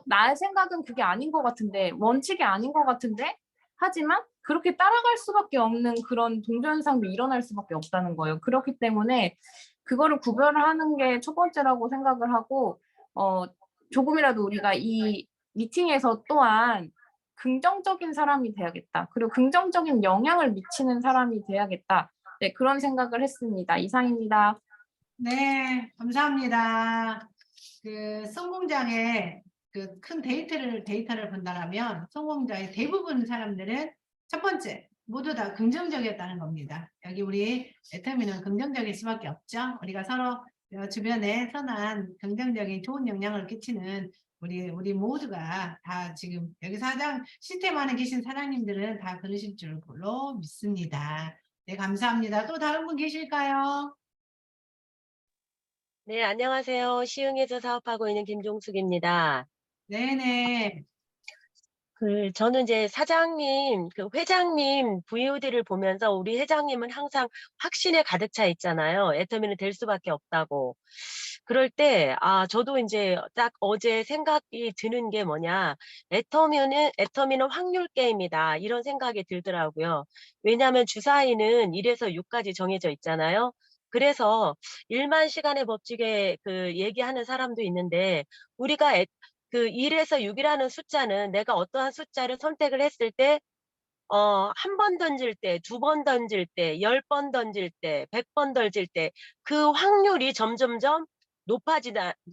나의 생각은 그게 아닌 것 같은데 원칙이 아닌 것 같은데 하지만 그렇게 따라갈 수밖에 없는 그런 동조현상도 일어날 수밖에 없다는 거예요. 그렇기 때문에 그거를 구별을 하는 게 첫 번째라고 생각을 하고 조금이라도 우리가 이 미팅에서 또한 긍정적인 사람이 돼야겠다. 그리고 긍정적인 영향을 미치는 사람이 돼야겠다. 네, 그런 생각을 했습니다. 이상입니다. 네, 감사합니다. 그 성공장의 그 큰 데이터를 본다면 성공장의 대부분 사람들은 첫 번째 모두 다 긍정적이었다는 겁니다. 여기 우리 애터미는 긍정적일 수밖에 없죠. 우리가 서로 주변에 선한 긍정적인 좋은 영향을 끼치는 우리 모두가 다 지금 여기 시스템 안에 계신 사장님들은 다 그러실 줄로 믿습니다. 네, 감사합니다. 또 다른 분 계실까요? 네, 안녕하세요. 시흥에서 사업하고 있는 김종숙입니다. 네네. 저는 이제 사장님, 회장님 VOD를 보면서 우리 회장님은 항상 확신에 가득 차 있잖아요. 애터미는 될 수밖에 없다고. 그럴 때, 저도 이제 딱 어제 생각이 드는 게 뭐냐. 애터미는 확률 게임이다. 이런 생각이 들더라고요. 왜냐하면 주사위는 1에서 6까지 정해져 있잖아요. 그래서 1만 시간의 법칙에 얘기하는 사람도 있는데, 우리가 1에서 6이라는 숫자는 내가 어떠한 숫자를 선택을 했을 때, 한 번 던질 때, 2번 던질 때, 10번 던질 때, 100번 던질 때, 그 확률이 점점점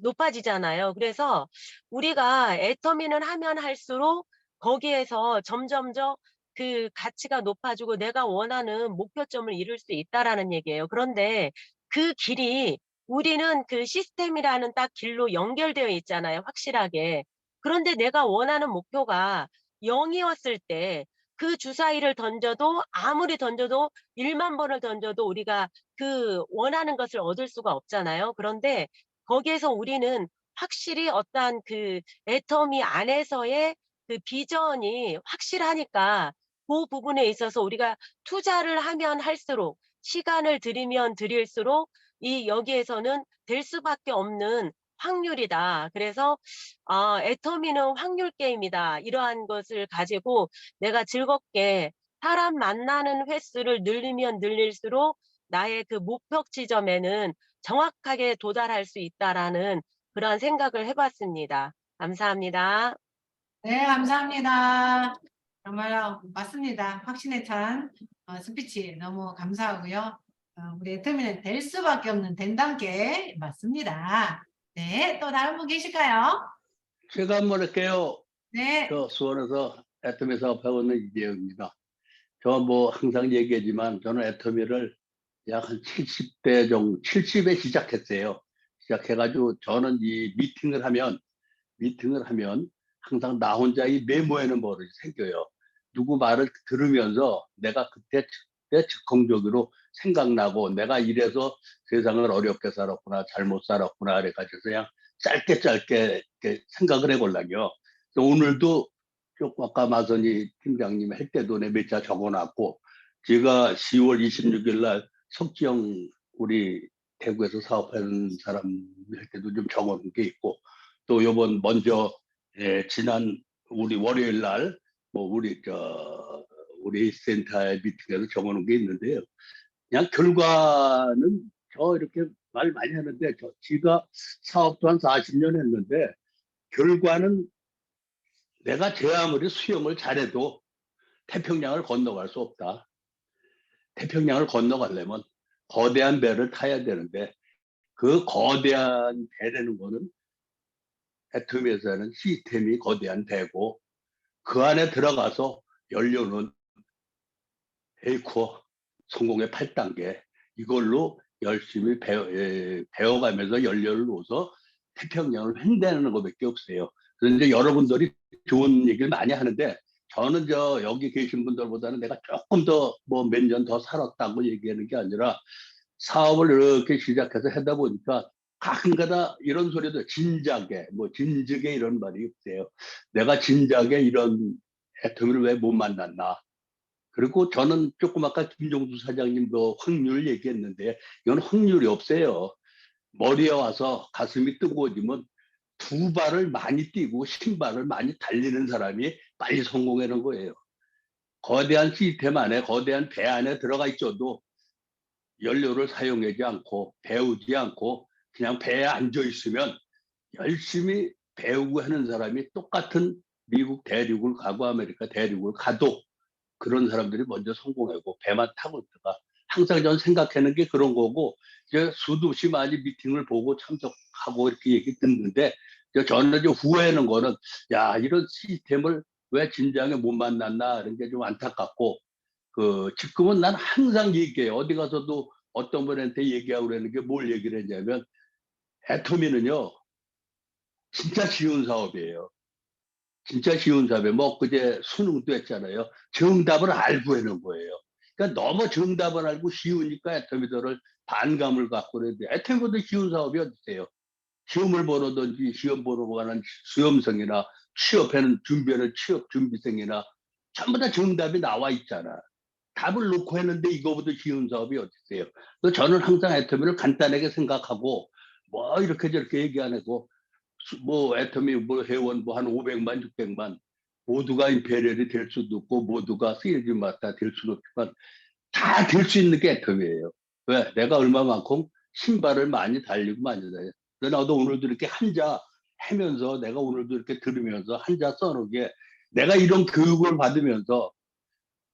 높아지잖아요. 그래서 우리가 애터미는 하면 할수록 거기에서 점점점 그 가치가 높아지고 내가 원하는 목표점을 이룰 수 있다라는 얘기예요. 그런데 그 길이 우리는 그 시스템이라는 딱 길로 연결되어 있잖아요, 확실하게. 그런데 내가 원하는 목표가 0이었을 때 그 주사위를 던져도 아무리 던져도 1만 번을 던져도 우리가 그 원하는 것을 얻을 수가 없잖아요. 그런데 거기에서 우리는 확실히 어떠한 그 애터미 안에서의 그 비전이 확실하니까 그 부분에 있어서 우리가 투자를 하면 할수록 시간을 들이면 들일수록 여기에서는 될 수밖에 없는 확률이다. 그래서 애터미는 확률 게임이다. 이러한 것을 가지고 내가 즐겁게 사람 만나는 횟수를 늘리면 늘릴수록 나의 그 목표 지점에는 정확하게 도달할 수 있다라는 그러한 생각을 해봤습니다. 감사합니다. 네, 감사합니다. 정말 맞습니다. 확신에 찬 스피치 너무 감사하고요. 우리 애터미는 될 수밖에 없는 된단계 맞습니다. 네, 또 다른 분 계실까요? 제가 한번 할게요. 네, 저 수원에서 애터미 사업하고 있는 이재영입니다. 저 항상 얘기하지만 저는 애터미를 약 한 70대 정도, 70에 시작했어요. 시작해가지고 저는 이 미팅을 하면 항상 나 혼자 이 메모하는 버릇이 생겨요. 누구 말을 들으면서 내가 그때 즉흥적으로 생각나고 내가 이래서 세상을 어렵게 살았구나, 잘못 살았구나, 그래가지고 그냥 짧게 이렇게 생각을 해보려고요. 오늘도 조금 아까 마선이 팀장님 할 때도 내 몇 자 적어놨고, 제가 10월 26일 날 석지영 우리 대구에서 사업하는 사람 할 때도 좀 적어놓은 게 있고, 또 요번 먼저 예, 지난 우리 월요일 날 뭐 우리 센터의 미팅에서 적어놓은 게 있는데요. 그냥 결과는 저 이렇게 말 많이 하는데 지가 사업도 한 40년 했는데 결과는 내가 제 아무리 수영을 잘해도 태평양을 건너갈 수 없다. 태평양을 건너가려면 거대한 배를 타야 되는데 그 거대한 배라는 거는 애터미에서는 시스템이 거대한 배고 그 안에 들어가서 연료는 A코어 성공의 8단계 이걸로 열심히 배워가면서 연료를 넣어서 태평양을 횡단하는 것밖에 없어요. 그런데 여러분들이 좋은 얘기를 많이 하는데 저는 여기 계신 분들보다는 내가 조금 더 뭐 몇 년 더 살았다고 얘기하는 게 아니라 사업을 이렇게 시작해서 하다 보니까 가끔가다 이런 소리도 진작에 뭐 진즉에 이런 말이 있어요. 내가 진작에 이런 애터미를 왜 못 만났나. 그리고 저는 조금 아까 김종수 사장님도 확률 얘기했는데 이건 확률이 없어요. 머리에 와서 가슴이 뜨거워지면 두 발을 많이 뛰고 신발을 많이 달리는 사람이 빨리 성공하는 거예요. 거대한 시스템 안에 거대한 배 안에 들어가 있어도 연료를 사용하지 않고 배우지 않고 그냥 배에 앉아 있으면 열심히 배우고 하는 사람이 똑같은 미국 대륙을 가고 아메리카 대륙을 가도 그런 사람들이 먼저 성공하고 배만 타고 있다가 항상 전 생각하는 게 그런 거고 이제 수도 없이 많이 미팅을 보고 참석하고 이렇게 얘기 듣는데 저는 이제 후회하는 거는 야 이런 시스템을 왜 진작에 못 만났나 이런 게 좀 안타깝고 지금은 난 항상 얘기해요. 어디 가서도 어떤 분한테 얘기하고 그러는 게 뭘 얘기를 했냐면 애터미는요 진짜 쉬운 사업이에요. 진짜 쉬운 사업이에요. 뭐 그제 수능도 했잖아요. 정답을 알고 하는 거예요. 그러니까 너무 정답을 알고 쉬우니까 애터미들을 반감을 갖고 그러는데 애터미보다 쉬운 사업이 어디 있어요. 시험을 보러든지 시험 보러 가는 수험생이나 취업하는 준비하는 취업 준비생이나 전부 다 정답이 나와 있잖아. 답을 놓고 했는데 이거보다 쉬운 사업이 어디 있어요. 그래서 저는 항상 애터미를 간단하게 생각하고 뭐 이렇게 저렇게 얘기 안 하고 뭐 애터미 뭐 회원 뭐 한 500만 600만 모두가 임페리얼이 될 수도 없고 모두가 시리즈 마스터 될 수도 없지만 다 될 수 있는 게 애터미예요. 왜? 내가 얼마만큼 신발을 많이 달리고 많이 다녀요. 나도 오늘도 이렇게 한자 하면서 내가 오늘도 이렇게 들으면서 한자 써놓게 내가 이런 교육을 받으면서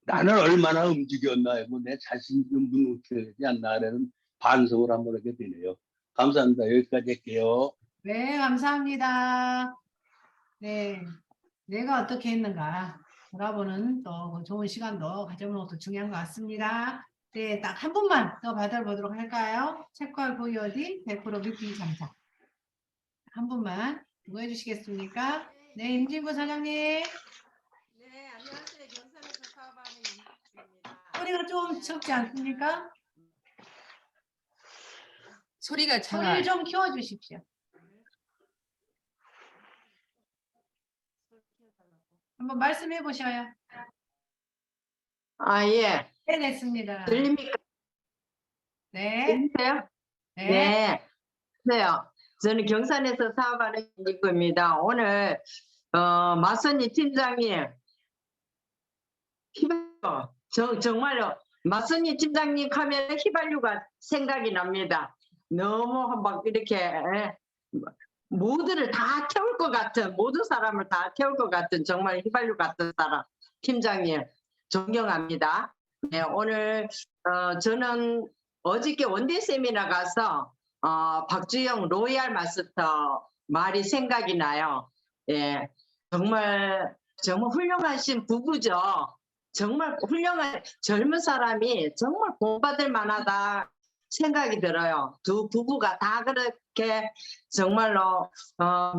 나는 얼마나 움직였나 하고 내 자신이 좀 뭉치지 않나라는 반성을 한번 하게 되네요. 감사합니다. 여기까지 할게요. 네, 감사합니다. 네, 내가 어떻게 했는가 돌아보는 또 좋은 시간도 가져보는 것도 중요한 것 같습니다. 네, 딱 한 분만 더 받아보도록 할까요? 책과 VOD 100% 미팅 참석. 한 분만 누구 해주시겠습니까? 네, 임진구 사장님. 네, 안녕하세요. 경산에서 사업하는 임진구입니다. 소리가 좀 적지 않습니까? 소리가 소리를 좀 키워주십시오. 한번 말씀해 보셔요. 아, 예. 네, 됐습니다. 들립니까? 네. 들리세요? 네. 네. 그래요. 저는 경산에서 사업하는 임진구입니다. 오늘 마선희 팀장님 정말로 마선희 팀장님 하면 휘발유가 생각이 납니다. 너무 막 이렇게 모두를 다 태울 것 같은 모든 사람을 다 태울 것 같은 정말 휘발유 같은 사람 팀장님 존경합니다. 네, 오늘 저는 어저께 원대 세미나 가서 박주영 로얄 마스터 말이 생각이 나요. 예, 정말 훌륭하신 부부죠. 정말 훌륭한 젊은 사람이 정말 본받을 만하다 생각이 들어요. 두 부부가 다 그렇게 정말로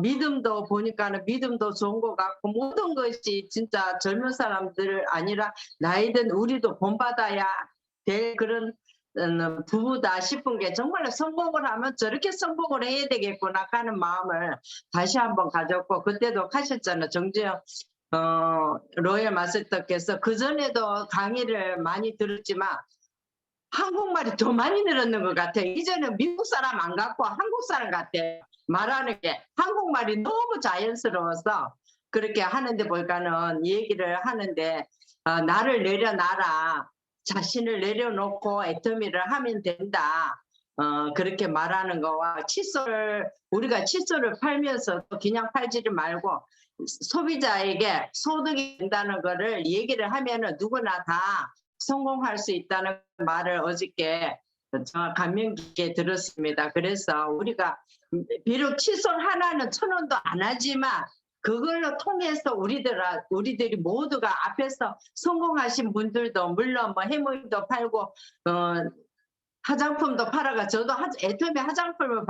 믿음도 보니까는 믿음도 좋은 것 같고 모든 것이 진짜 젊은 사람들 아니라 나이든 우리도 본받아야 될 그런 부부다 싶은 게 정말로 성공을 하면 저렇게 성공을 해야 되겠구나 하는 마음을 다시 한번 가졌고 그때도 하셨잖아요. 정재영 로얄 마스터께서 그전에도 강의를 많이 들었지만 한국말이 더 많이 늘었는 것 같아요. 이제는 미국 사람 안 같고 한국 사람 같아요. 말하는 게 한국말이 너무 자연스러워서 그렇게 하는데 보니까는 얘기를 하는데 나를 내려놔라. 자신을 내려놓고 애터미를 하면 된다. 그렇게 말하는 거와 우리가 칫솔을 팔면서 그냥 팔지를 말고 소비자에게 소득이 된다는 거를 얘기를 하면은 누구나 다 성공할 수 있다는 말을 어저께 감명 깊게 들었습니다. 그래서 우리가 비록 칫솔 하나는 1,000원도 안 하지만 그걸로 통해서 우리들이 모두가 앞에서 성공하신 분들도 물론 뭐 해물도 팔고 화장품도 팔아가 저도 애터미 화장품을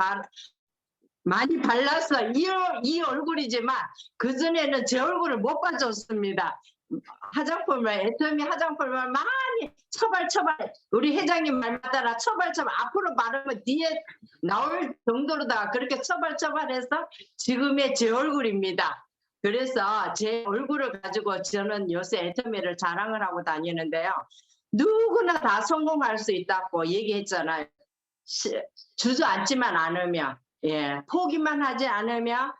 많이 발랐어. 이 얼굴이지만 그전에는 제 얼굴을 못 봐줬습니다. 애터미 화장품을 많이 처발 우리 회장님 말 맞다라 처발 앞으로 바르면 뒤에 나올 정도로다가 그렇게 처발해서 지금의 제 얼굴입니다. 그래서 제 얼굴을 가지고 저는 요새 애터미를 자랑을 하고 다니는데요. 누구나 다 성공할 수 있다고 얘기했잖아요. 주저앉지만 않으면, 포기만 하지 않으면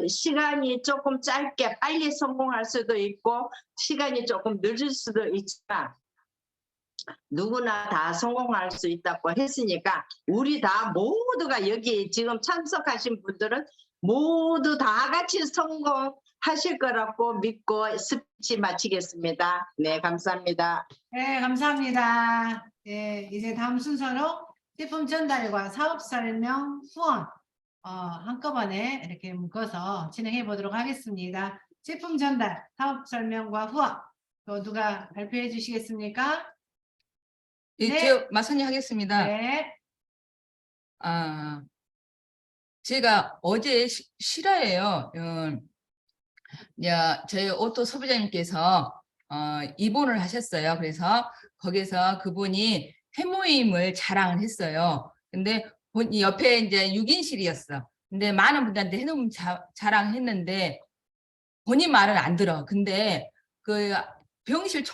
시간이 조금 짧게 빨리 성공할 수도 있고 시간이 조금 늦을 수도 있지만 누구나 다 성공할 수 있다고 했으니까 우리 다 모두가 여기 지금 참석하신 분들은 모두 다 같이 성공하실 거라고 믿고 스피치 마치겠습니다. 네, 감사합니다. 네, 감사합니다. 네, 이제 다음 순서로 제품 전달과 사업 설명, 후원 한꺼번에 이렇게 묶어서 진행해 보도록 하겠습니다. 제품 전달, 사업 설명과 후원 또 누가 발표해 주시겠습니까? 예, 네. 제가 마선이 하겠습니다. 네. 제가 어제 실화예요. 저희 오토 소비자님께서 입원을 하셨어요. 그래서 거기서 그분이 해모임을 자랑을 했어요. 근데 옆에 이제 6인실이었어. 근데 많은 분들한테 해모임 자랑했는데 본인 말은 안 들어. 근데 그 병실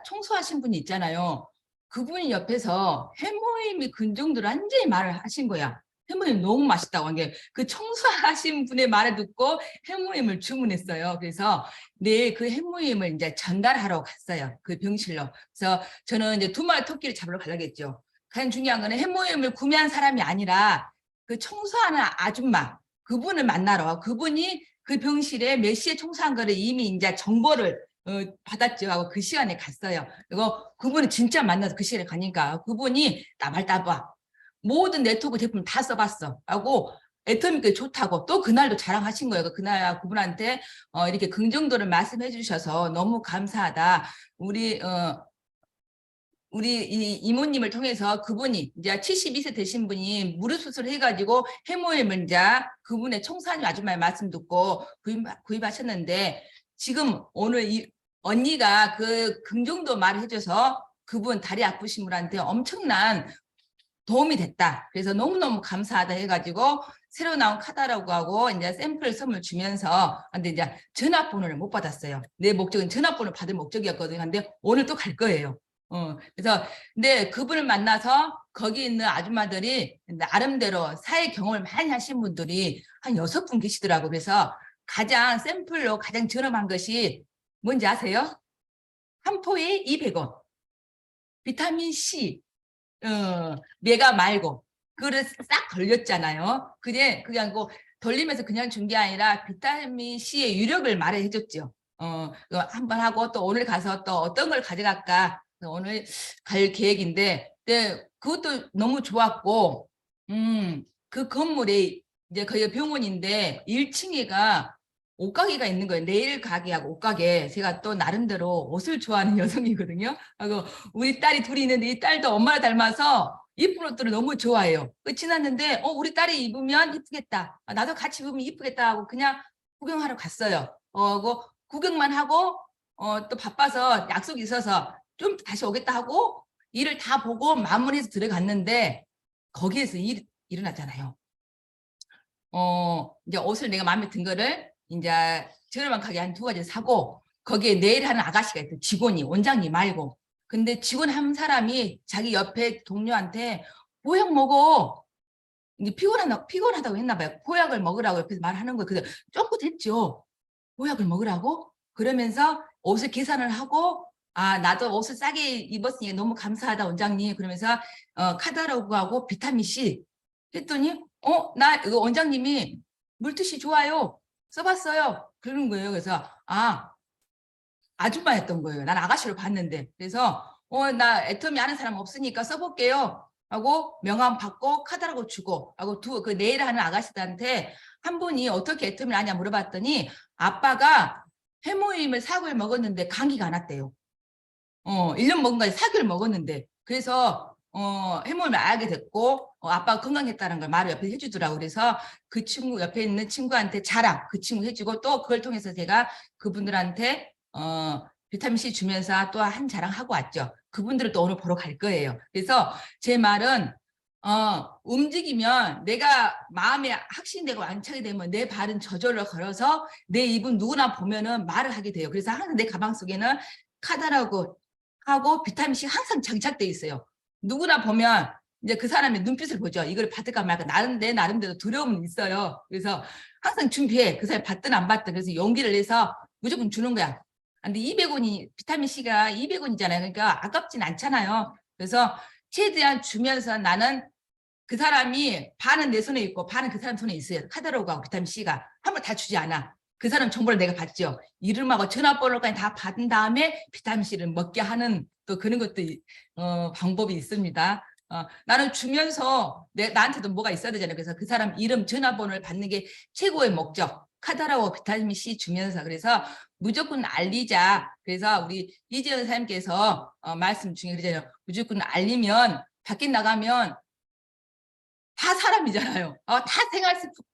청소하신 분이 있잖아요. 그분이 옆에서 해모임이 근정도로 완전히 말을 하신 거야. 해모임 너무 맛있다고 한 게 그 청소하신 분의 말을 듣고 해모임을 주문했어요. 그래서 내일 그 해모임을 이제 전달하러 갔어요. 그 병실로. 그래서 저는 이제 2마리 토끼를 잡으러 가려겠죠. 가장 중요한 거는 해모임을 구매한 사람이 아니라 그 청소하는 아줌마 그분을 만나러 그분이 그 병실에 몇 시에 청소한 거를 이미 이제 정보를 받았죠. 하고 그 시간에 갔어요. 그리고 그분이 진짜 만나서 그 시간에 가니까 그분이 나발따봐 모든 네트워크 제품 다 써봤어 하고 애터미가 좋다고 또 그날도 자랑하신 거예요. 그날 그분한테 이렇게 긍정도를 말씀해 주셔서 너무 감사하다. 우리 이 이모님을 통해서 그분이 이제 72세 되신 분이 무릎 수술을 해가지고 해모임을 이제 그분의 청소하는 아줌마의 말씀 듣고 구입하셨는데 지금 오늘 이 언니가 그 긍정도 말을 해줘서 그분 다리 아프신 분한테 엄청난 도움이 됐다. 그래서 너무너무 감사하다 해가지고 새로 나온 카탈로그하고 이제 샘플 선물 주면서 근데 이제 전화번호를 못 받았어요. 내 목적은 전화번호 받을 목적이었거든요. 근데 오늘 또 갈 거예요. 그래서 근데 그분을 만나서 거기 있는 아줌마들이 나름대로 사회 경험을 많이 하신 분들이 한 6분 계시더라고요. 그래서 가장 샘플로 가장 저렴한 것이 뭔지 아세요? 한 포에 200원. 비타민 C. 메가 말고 그거를 싹 돌렸잖아요. 그게 아니고 돌리면서 그냥 준 게 아니라 비타민 C의 유력을 말해 줬죠. 한번 하고 또 오늘 가서 또 어떤 걸 가져갈까 오늘 갈 계획인데 그것도 너무 좋았고 그 건물에 이제 거기가 병원인데 1층에가 옷가게가 있는 거예요. 네일 가게하고 옷가게. 제가 또 나름대로 옷을 좋아하는 여성이거든요. 하고 우리 딸이 둘이 있는데 이 딸도 엄마를 닮아서 이쁜 옷들을 너무 좋아해요. 지났는데 우리 딸이 입으면 이쁘겠다. 나도 같이 입으면 이쁘겠다 하고 그냥 구경하러 갔어요. 구경만 하고 또 바빠서 약속이 있어서 좀 다시 오겠다 하고 일을 다 보고 마무리해서 들어갔는데 거기에서 일이 일어났잖아요. 이제 옷을 내가 마음에 든 거를 이제 저렴한 가게 한 2가지 사고 거기에 네일 하는 아가씨가 있어요. 직원이 원장님 말고 근데 직원 한 사람이 자기 옆에 동료한테 보약 먹어. 이제 피곤하다고 했나 봐요. 보약을 먹으라고 옆에서 말하는 거예요. 그래서 쫑긋했죠. 보약을 먹으라고? 그러면서 옷을 계산을 하고 아 나도 옷을 싸게 입었으니 너무 감사하다 원장님. 그러면서 카다로그하고 비타민C 했더니 나 이거 원장님이 물티슈 좋아요. 써봤어요. 그러는 거예요. 그래서 아줌마였던 거예요. 난 아가씨로 봤는데. 그래서 나 애터미 아는 사람 없으니까 써볼게요. 하고 명함 받고 카드라고 주고 하고 그 네일 하는 아가씨들한테 한 분이 어떻게 애터미를 아냐 물어봤더니 아빠가 해모임을 4개월 먹었는데 감기가 안 왔대요. 1년 먹은 거에 4개월 먹었는데 그래서 해모임을 알게 됐고 아빠가 건강했다는 걸 말을 옆에 해주더라고. 그래서 그 친구 옆에 있는 친구한테 자랑 그 친구 해주고 또 그걸 통해서 제가 그분들한테 비타민C 주면서 또 한 자랑 하고 왔죠. 그분들을 또 오늘 보러 갈 거예요. 그래서 제 말은 움직이면 내가 마음에 확신되고 안착이 되면 내 발은 저절로 걸어서 내 입은 누구나 보면은 말을 하게 돼요. 그래서 항상 내 가방 속에는 카드라고 하고 비타민C 항상 장착돼 있어요. 누구나 보면 이제 그 사람의 눈빛을 보죠. 이걸 받을까 말까 내 나름대로 두려움은 있어요. 그래서 항상 준비해. 그 사람이 받든 안 받든. 그래서 용기를 내서 무조건 주는 거야. 근데 200원이 비타민C가 200원이잖아요. 그러니까 아깝진 않잖아요. 그래서 최대한 주면서 나는 그 사람이 반은 내 손에 있고 반은 그 사람 손에 있어요. 카다로그하고 비타민C가 한 번 다 주지 않아. 그 사람 정보를 내가 받죠. 이름하고 전화번호까지 다 받은 다음에 비타민C를 먹게 하는 또 그런 것도 방법이 있습니다. 나는 주면서 나한테도 뭐가 있어야 되잖아요. 그래서 그 사람 이름 전화번호를 받는 게 최고의 목적. 카다라고 비타민C 주면서 그래서 무조건 알리자. 그래서 우리 이재현 사님께서 말씀 중에 그러잖아요. 무조건 알리면 밖에 나가면 다 사람이잖아요. 다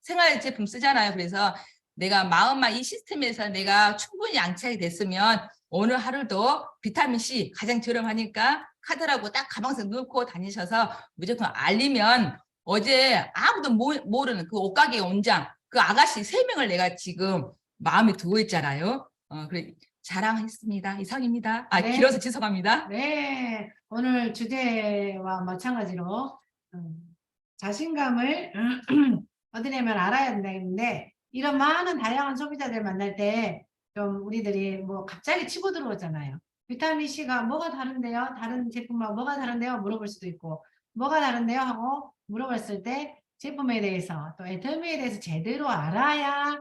생활 제품 쓰잖아요. 그래서 내가 마음만 이 시스템에서 내가 충분히 양착이 됐으면 오늘 하루도 비타민C 가장 저렴하니까 카드라고 딱 가방에 넣고 다니셔서 무조건 알리면 어제 아무도 모르는 그 옷가게 온장 그 아가씨 3명을 내가 지금 마음에 두고 있잖아요. 그래 자랑했습니다. 이상입니다. 네. 길어서 죄송합니다. 네, 오늘 주제와 마찬가지로 자신감을 얻으려면 알아야 되는데 이런 많은 다양한 소비자들 만날 때 좀 우리들이 뭐 갑자기 치고 들어오잖아요. 비타민C가 뭐가 다른데요? 다른 제품하고 뭐가 다른데요? 물어볼 수도 있고 뭐가 다른데요? 하고 물어봤을 때 제품에 대해서 또 애터미에 대해서 제대로 알아야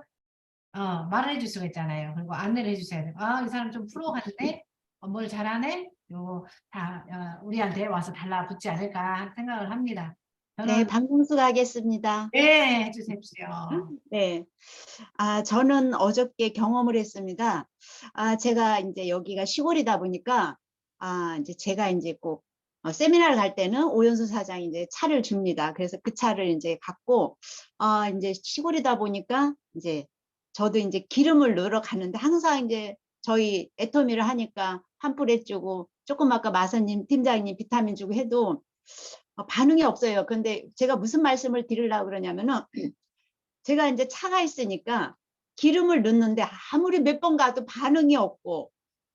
말을 해줄 수가 있잖아요. 그리고 안내를 해주셔야 돼요. 이 사람 좀 프로한데 뭘 잘하네? 요거 다 우리한테 와서 달라붙지 않을까 생각을 합니다. 네, 방송수 하겠습니다. 네, 해주십시오. 네. 저는 어저께 경험을 했습니다. 제가 이제 여기가 시골이다 보니까, 이제 제가 이제 꼭 세미나를 갈 때는 오연수 사장이 이제 차를 줍니다. 그래서 그 차를 이제 갖고, 이제 시골이다 보니까 이제 저도 이제 기름을 넣으러 가는데 항상 이제 저희 애터미를 하니까 한 뿔에 주고 조금 아까 마사님, 팀장님 비타민 주고 해도 반응이 없어요. 근데 제가 무슨 말씀을 드리려고 그러냐면은 제가 이제 차가 있으니까 기름을 넣는데 아무리 몇 번 가도 반응이 없고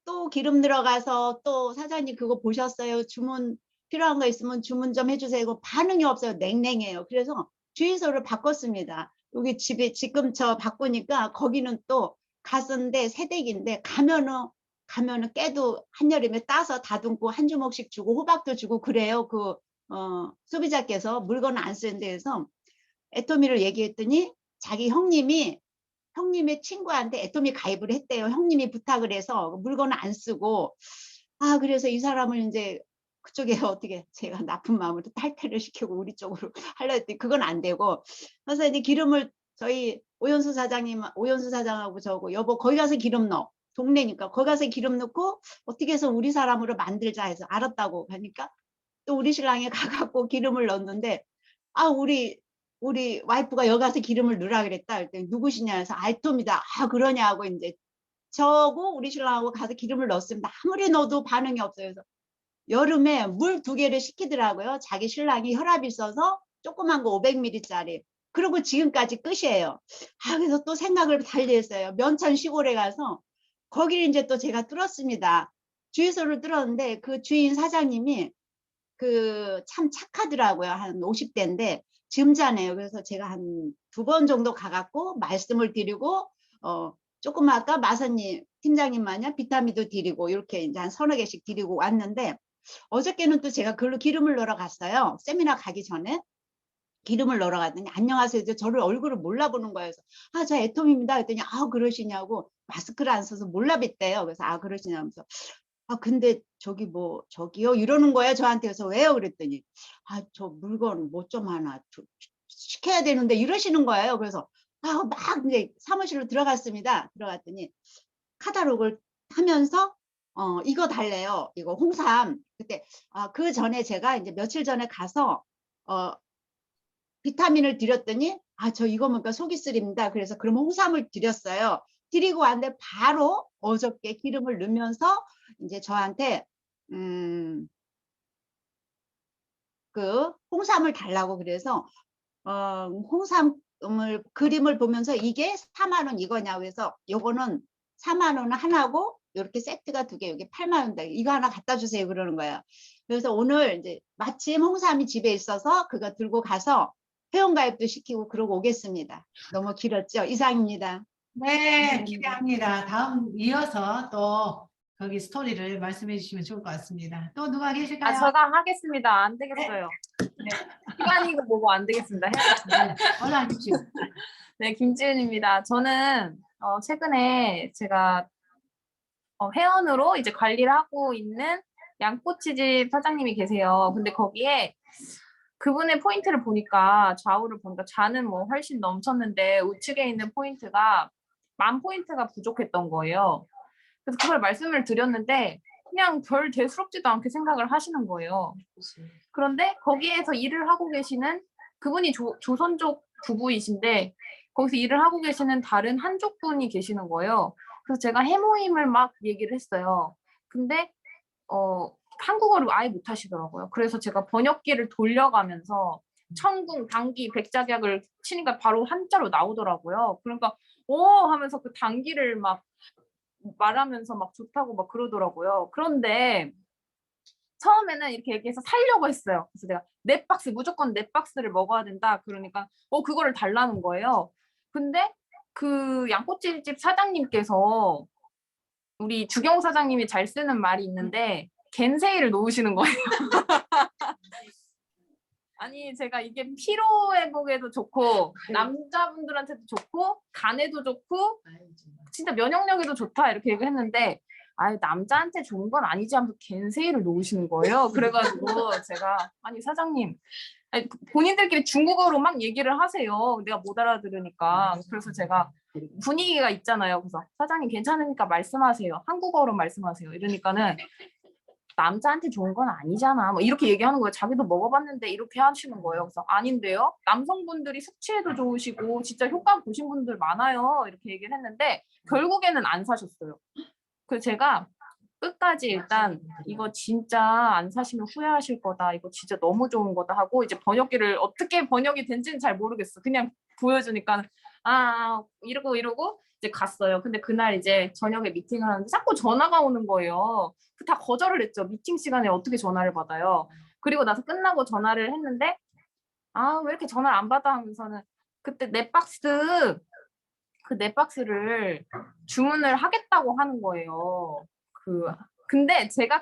또 기름 들어가서 또 사장님 그거 보셨어요? 주문 필요한 거 있으면 주문 좀 해주세요. 이거 반응이 없어요. 냉랭해요. 그래서 주유소를 바꿨습니다. 여기 집에 지금 저 바꾸니까 거기는 또 가스인데 새댁인데 가면은 깨도 한여름에 따서 다듬고 한 주먹씩 주고 호박도 주고 그래요. 소비자께서 물건을 안 쓰는 데에서 애터미를 얘기했더니 자기 형님의 친구한테 애터미 가입을 했대요. 형님이 부탁을 해서 물건을 안 쓰고 그래서 이 사람을 이제 그쪽에 어떻게 제가 나쁜 마음으로 탈퇴를 시키고 우리 쪽으로 하려 했더니 그건 안 되고 그래서 이제 기름을 저희 오연수 사장하고 저고 여보 거기 가서 기름 넣어. 동네니까 거기 가서 기름 넣고 어떻게 해서 우리 사람으로 만들자 해서 알았다고 하니까 또 우리 신랑이 가갖고 기름을 넣었는데 우리 와이프가 여기 가서 기름을 넣으라 그랬다. 그랬더니 누구시냐 해서 애터미다. 그러냐고 이제 저고 우리 신랑하고 가서 기름을 넣었습니다. 아무리 넣어도 반응이 없어요. 그래서 여름에 물 2개를 시키더라고요. 자기 신랑이 혈압이 있어서 조그만 거 500ml짜리. 그리고 지금까지 끝이에요. 그래서 또 생각을 달리 했어요. 면천 시골에 가서 거기를 이제 또 제가 뚫었습니다. 주유소를 뚫었는데 그 주인 사장님이 그 참 착하더라고요. 한 50대인데 점잖아요. 그래서 제가 한 2번 정도 가갖고 말씀을 드리고 조금 아까 마선님 팀장님 마냥 비타민도 드리고 이렇게 이제 한 3-4개씩 드리고 왔는데 어저께는 또 제가 그걸로 기름을 넣으러 갔어요. 세미나 가기 전에 기름을 넣으러 갔더니 안녕하세요. 이제 저를 얼굴을 몰라보는 거예요. 그래서 저 애톰입니다. 그랬더니 그러시냐고 마스크를 안 써서 몰라뵀대요. 그래서 그러시냐면서 근데 저기요 이러는 거예요 저한테. 그래서 왜요 그랬더니 저 물건 뭐 좀 하나 시켜야 되는데 이러시는 거예요. 그래서 막 이제 사무실로 들어갔습니다. 들어갔더니 카탈로그를 하면서 이거 달래요. 이거 홍삼. 그때 그 전에 제가 이제 며칠 전에 가서 비타민을 드렸더니 저 이거 뭔가 속이 쓰립니다. 그래서 그럼 홍삼을 드렸어요. 드리고 왔는데 바로 어저께 기름을 넣으면서 이제 저한테 그 홍삼을 달라고 그래서 홍삼을 그림을 보면서 이게 4만 원 이거냐고 해서 요거는 4만 원 하나고 이렇게 세트가 2개 여기 8만 원다. 이거 하나 갖다 주세요 그러는 거예요. 그래서 오늘 이제 마침 홍삼이 집에 있어서 그거 들고 가서 회원가입도 시키고 그러고 오겠습니다. 너무 길었죠? 이상입니다. 네, 기대합니다. 다음 이어서 또 거기 스토리를 말씀해 주시면 좋을 것 같습니다. 또 누가 계실까요? 제가 하겠습니다. 안 되겠어요. 네. 시간이고 뭐고 안 되겠습니다. 해야겠습니다. 얼른 하십시오. 네, 김지은입니다. 저는 최근에 제가 회원으로 이제 관리를 하고 있는 양꼬치집 사장님이 계세요. 근데 거기에 그분의 포인트를 보니까 좌우를 보니까 좌는 뭐 훨씬 넘쳤는데 우측에 있는 포인트가 10,000포인트가 부족했던 거예요. 그래서 그걸 말씀을 드렸는데 그냥 별 대수롭지도 않게 생각을 하시는 거예요. 그런데 거기에서 일을 하고 계시는 그분이 조선족 부부이신데 거기서 일을 하고 계시는 다른 한족 분이 계시는 거예요. 그래서 제가 해모임을 막 얘기를 했어요. 근데 한국어를 아예 못 하시더라고요. 그래서 제가 번역기를 돌려가면서 청궁, 당기, 백작약을 치니까 바로 한자로 나오더라고요. 그러니까 하면서 그 당기를 막 말하면서 막 좋다고 막 그러더라고요. 그런데 처음에는 이렇게 얘기해서 살려고 했어요. 그래서 내가 4박스 무조건 4박스를 먹어야 된다. 그러니까 그거를 달라는 거예요. 근데 그 양꼬치집 사장님께서 우리 주경 사장님이 잘 쓰는 말이 있는데 겐세이를 놓으시는 거예요. 아니 제가 이게 피로 회복에도 좋고 남자분들한테도 좋고 간에도 좋고 진짜 면역력에도 좋다 이렇게 얘기했는데 남자한테 좋은 건 아니지 하면서 겐세이를 놓으시는 거예요. 그래가지고 제가 아니 사장님 본인들끼리 중국어로 막 얘기를 하세요. 내가 못 알아들으니까. 그래서 제가 분위기가 있잖아요. 그래서 사장님 괜찮으니까 말씀하세요. 한국어로 말씀하세요. 이러니까는 남자한테 좋은 건 아니잖아. 뭐 이렇게 얘기하는 거예요. 자기도 먹어봤는데 이렇게 하시는 거예요. 그래서 아닌데요. 남성분들이 숙취에도 좋으시고 진짜 효과 보신 분들 많아요. 이렇게 얘기를 했는데 결국에는 안 사셨어요. 그래서 제가 끝까지 일단 이거 진짜 안 사시면 후회하실 거다. 이거 진짜 너무 좋은 거다 하고 이제 번역기를 어떻게 번역이 된지는 잘 모르겠어. 그냥 보여주니까 이러고 이제 갔어요. 근데 그날 이제 저녁에 미팅을 하는데 자꾸 전화가 오는 거예요. 다 거절을 했죠. 미팅 시간에 어떻게 전화를 받아요. 그리고 나서 끝나고 전화를 했는데 왜 이렇게 전화를 안 받아 하면서는 그때 4박스 그 4박스를 주문을 하겠다고 하는 거예요. 근데 제가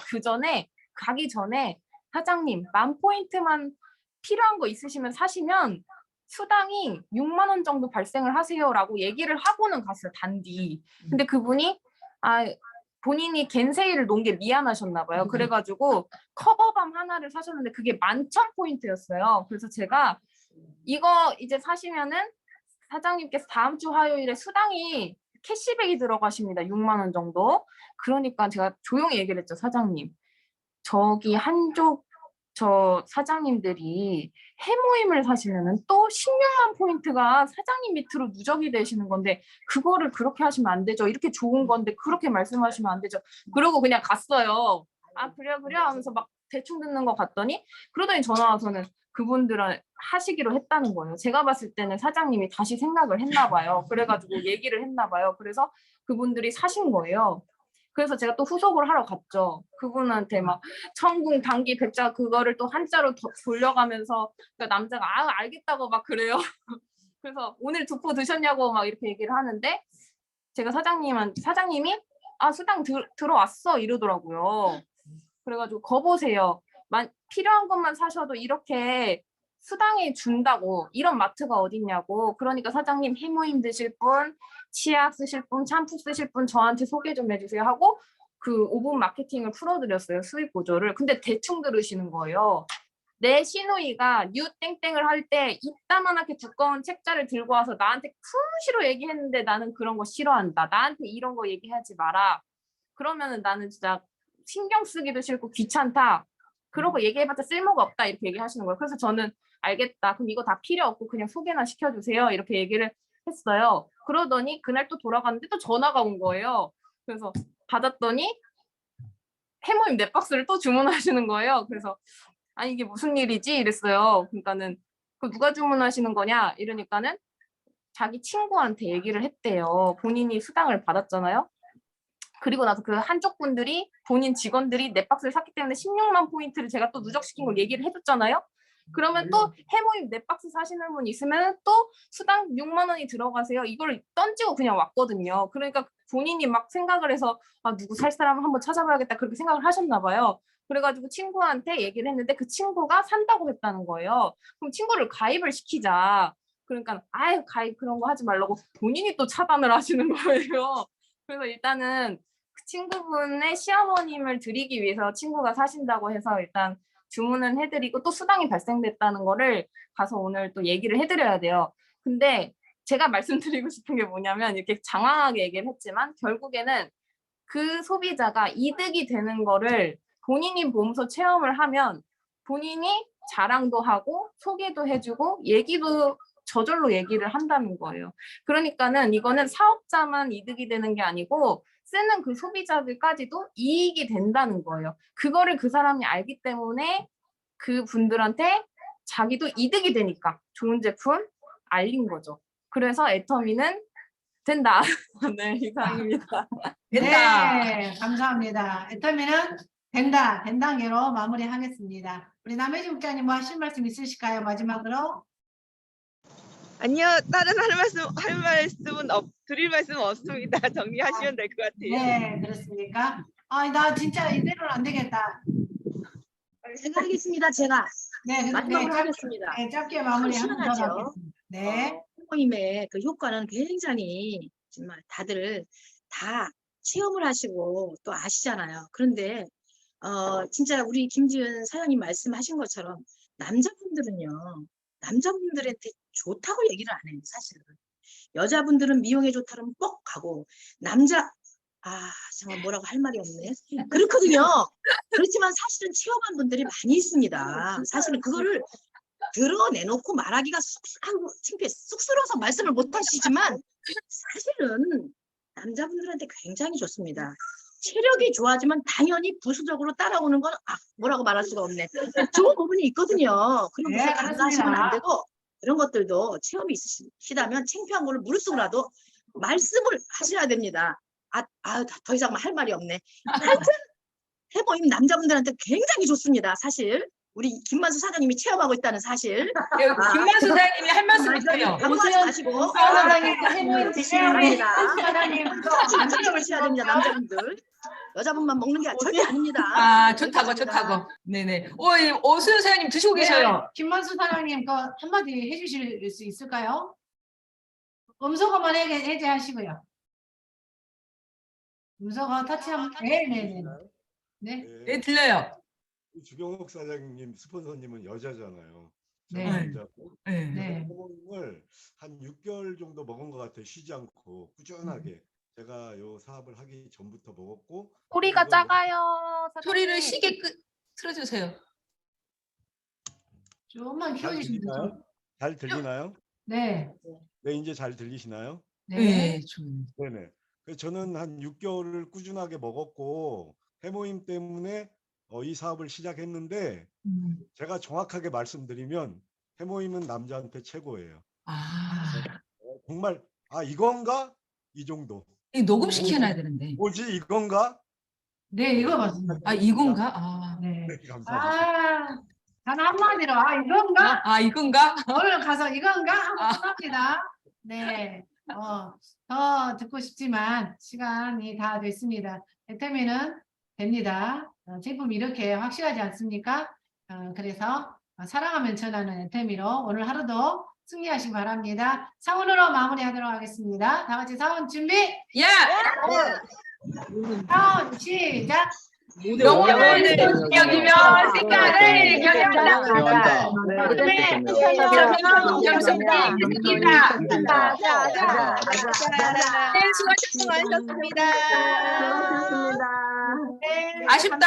가기 전에 사장님 10,000포인트만 필요한 거 있으시면 사시면 수당이 6만 원 정도 발생을 하세요라고 얘기를 하고는 갔어요. 단디. 근데 그분이 본인이 겐세이를 놓은 게 미안하셨나 봐요. 그래가지고 커버밤 하나를 사셨는데 그게 11,000포인트였어요. 그래서 제가 이거 이제 사시면은 사장님께서 다음 주 화요일에 수당이 캐시백이 들어가십니다. 6만 원 정도. 그러니까 제가 조용히 얘기를 했죠. 사장님. 저기 한쪽 사장님들이 해모임을 사시면은 또 16만 포인트가 사장님 밑으로 누적이 되시는 건데 그거를 그렇게 하시면 안 되죠. 이렇게 좋은 건데 그렇게 말씀하시면 안 되죠. 그러고 그냥 갔어요. 그래 하면서 막 대충 듣는 거 같더니 그러더니 전화 와서는 그분들은 하시기로 했다는 거예요. 제가 봤을 때는 사장님이 다시 생각을 했나 봐요. 그래가지고 얘기를 했나 봐요. 그래서 그분들이 사신 거예요. 그래서 제가 또 후속을 하러 갔죠. 그분한테 막 천궁 단기 백자 그거를 또 한자로 돌려가면서 그러니까 남자가 알겠다고 막 그래요. 그래서 오늘 두포 드셨냐고 막 이렇게 얘기를 하는데 제가 사장님이 수당 들어왔어 이러더라고요. 그래가지고 거 보세요. 필요한 것만 사셔도 이렇게 수당이 준다고. 이런 마트가 어딨냐고. 그러니까 사장님 해모임 드실 분, 치약 쓰실 분, 샴푸 쓰실 분 저한테 소개 좀 해주세요 하고 그 5분 마케팅을 풀어드렸어요. 수익 보조를. 근데 대충 들으시는 거예요. 내 시누이가 뉴 땡땡을 할 때 이따만하게 두꺼운 책자를 들고 와서 나한테 푸시로 얘기했는데 나는 그런 거 싫어한다. 나한테 이런 거 얘기하지 마라. 그러면은 나는 진짜 신경 쓰기도 싫고 귀찮다. 그러고 얘기해봤자 쓸모가 없다. 이렇게 얘기하시는 거예요. 그래서 저는 알겠다. 그럼 이거 다 필요 없고 그냥 소개나 시켜주세요. 이렇게 얘기를 했어요. 그러더니 그날 또 돌아갔는데 또 전화가 온 거예요. 그래서 받았더니 해모임 4박스를 또 주문하시는 거예요. 그래서 아니 이게 무슨 일이지? 이랬어요. 그러니까는 그 누가 주문하시는 거냐? 이러니까는 자기 친구한테 얘기를 했대요. 본인이 수당을 받았잖아요. 그리고 나서 그 한쪽 분들이 본인 직원들이 4박스를 샀기 때문에 16만 포인트를 제가 또 누적시킨 걸 얘기를 해줬잖아요. 그러면 또 해모임 4박스 사시는 분 있으면 또 수당 6만 원이 들어가세요. 이걸 던지고 그냥 왔거든요. 그러니까 본인이 막 생각을 해서 누구 살 사람 한번 찾아봐야겠다 그렇게 생각을 하셨나 봐요. 그래가지고 친구한테 얘기를 했는데 그 친구가 산다고 했다는 거예요. 그럼 친구를 가입을 시키자. 그러니까 가입 그런 거 하지 말라고 본인이 또 차단을 하시는 거예요. 그래서 일단은 그 친구분의 시어머님을 드리기 위해서 친구가 사신다고 해서 일단 주문은 해드리고 또 수당이 발생됐다는 거를 가서 오늘 또 얘기를 해드려야 돼요. 근데 제가 말씀드리고 싶은 게 뭐냐면 이렇게 장황하게 얘기를 했지만 결국에는 그 소비자가 이득이 되는 거를 본인이 보면서 체험을 하면 본인이 자랑도 하고 소개도 해주고 얘기도 저절로 얘기를 한다는 거예요. 그러니까는 이거는 사업자만 이득이 되는 게 아니고 쓰는 그 소비자들까지도 이익이 된다는 거예요. 그거를 그 사람이 알기 때문에 그 분들한테 자기도 이득이 되니까 좋은 제품 알린 거죠. 그래서 애터미는 된다. 네, 이상입니다. 된다. 네, 감사합니다. 애터미는 된다. 된 단계로 마무리하겠습니다. 우리 남혜지 국장님 뭐 하실 말씀 있으실까요? 마지막으로. 아니요, 다른 할 말씀은 드릴 말씀은 없습니다. 정리하시면 될 것 같아요. 네, 그렇습니까? 나 진짜 이대로는 안 되겠다. 생각하겠습니다. 제가 네, 그래서 마지막으로 짧게, 하겠습니다. 짧게 마무리하도록 시원하죠? 하겠습니다. 네. 모임의 그 효과는 굉장히 정말 다들 다 체험을 하시고 또 아시잖아요. 그런데 진짜 우리 김지은 사장님 말씀하신 것처럼 남자분들한테 좋다고 얘기를 안 해요. 사실은 여자분들은 미용에 좋다 그러면 뻑 가고 정말 뭐라고 할 말이 없네. 그렇거든요. 그렇지만 사실은 체험한 분들이 많이 있습니다. 사실은 그거를 드러내놓고 말하기가 창피해 쑥스러워서 말씀을 못 하시지만 사실은 남자분들한테 굉장히 좋습니다. 체력이 좋아지면 당연히 부수적으로 따라오는 건 뭐라고 말할 수가 없네. 좋은 부분이 있거든요. 그런 네, 것을 간과하시면 그렇습니다. 안 되고 그런 것들도 체험이 있으시다면 창피한 거를 무릅쓰고라도 말씀을 하셔야 됩니다. 더 이상 할 말이 없네. 하여튼 해모임 남자분들한테 굉장히 좋습니다. 사실 우리 김만수 사장님이 체험하고 있다는 사실. 김만수 사장님이 할 말씀 있어요. 강조하지 마시고 사장님도 해모임 드시는 사장님도 안정을 하셔야 됩니다. 남자분들. 여자분만 먹는 게 절대 아닙니다. 좋다고. 네네. 오수연 사장님 드시고 계셔요. 김만수 사장님 그 한마디 해주실 수 있을까요? 음소거만 해제하시고요. 음소거 터치하면 네네네. 네, 들려요. 주경옥 사장님 스폰서님은 여자잖아요. 네. 남자고. 네. 해모임을 한 6개월 정도 먹은 것 같아요. 쉬지 않고 꾸준하게. 제가 요 사업을 하기 전부터 먹었고. 소리가 작아요. 사장님. 소리를 시계 틀어주세요. 조금만 잘 키워주시면 들리나요? 되죠. 잘 들리나요? 네. 네, 이제 잘 들리시나요? 네. 네네. 그래서 저는 한 6개월을 꾸준하게 먹었고 해모임 때문에 이 사업을 시작했는데 제가 정확하게 말씀드리면 해모임은 남자한테 최고예요. 정말 이건가? 이 정도. 녹음시켜놔야 되는데. 뭐지 이건가? 네, 이거 맞습니다. 아, 이건가? 아, 네. 네, 감사합니다. 단 한마디로, 이건가? 아 이건가? 오늘 가서 이건가? 한번 합니다. 네. 더 듣고 싶지만 시간이 다 됐습니다. 애터미는 됩니다. 제품이 이렇게 확실하지 않습니까? 그래서 사랑하면 전하는 애터미로 오늘 하루도 승리하시기 바랍니다. 사운으로 마무리하도록 하겠습니다. 다 같이 사운 준비. 야! 사운 시작. 영혼을 여기며 생각을 경영한다. 네. 수고하셨습니다. 아쉽다.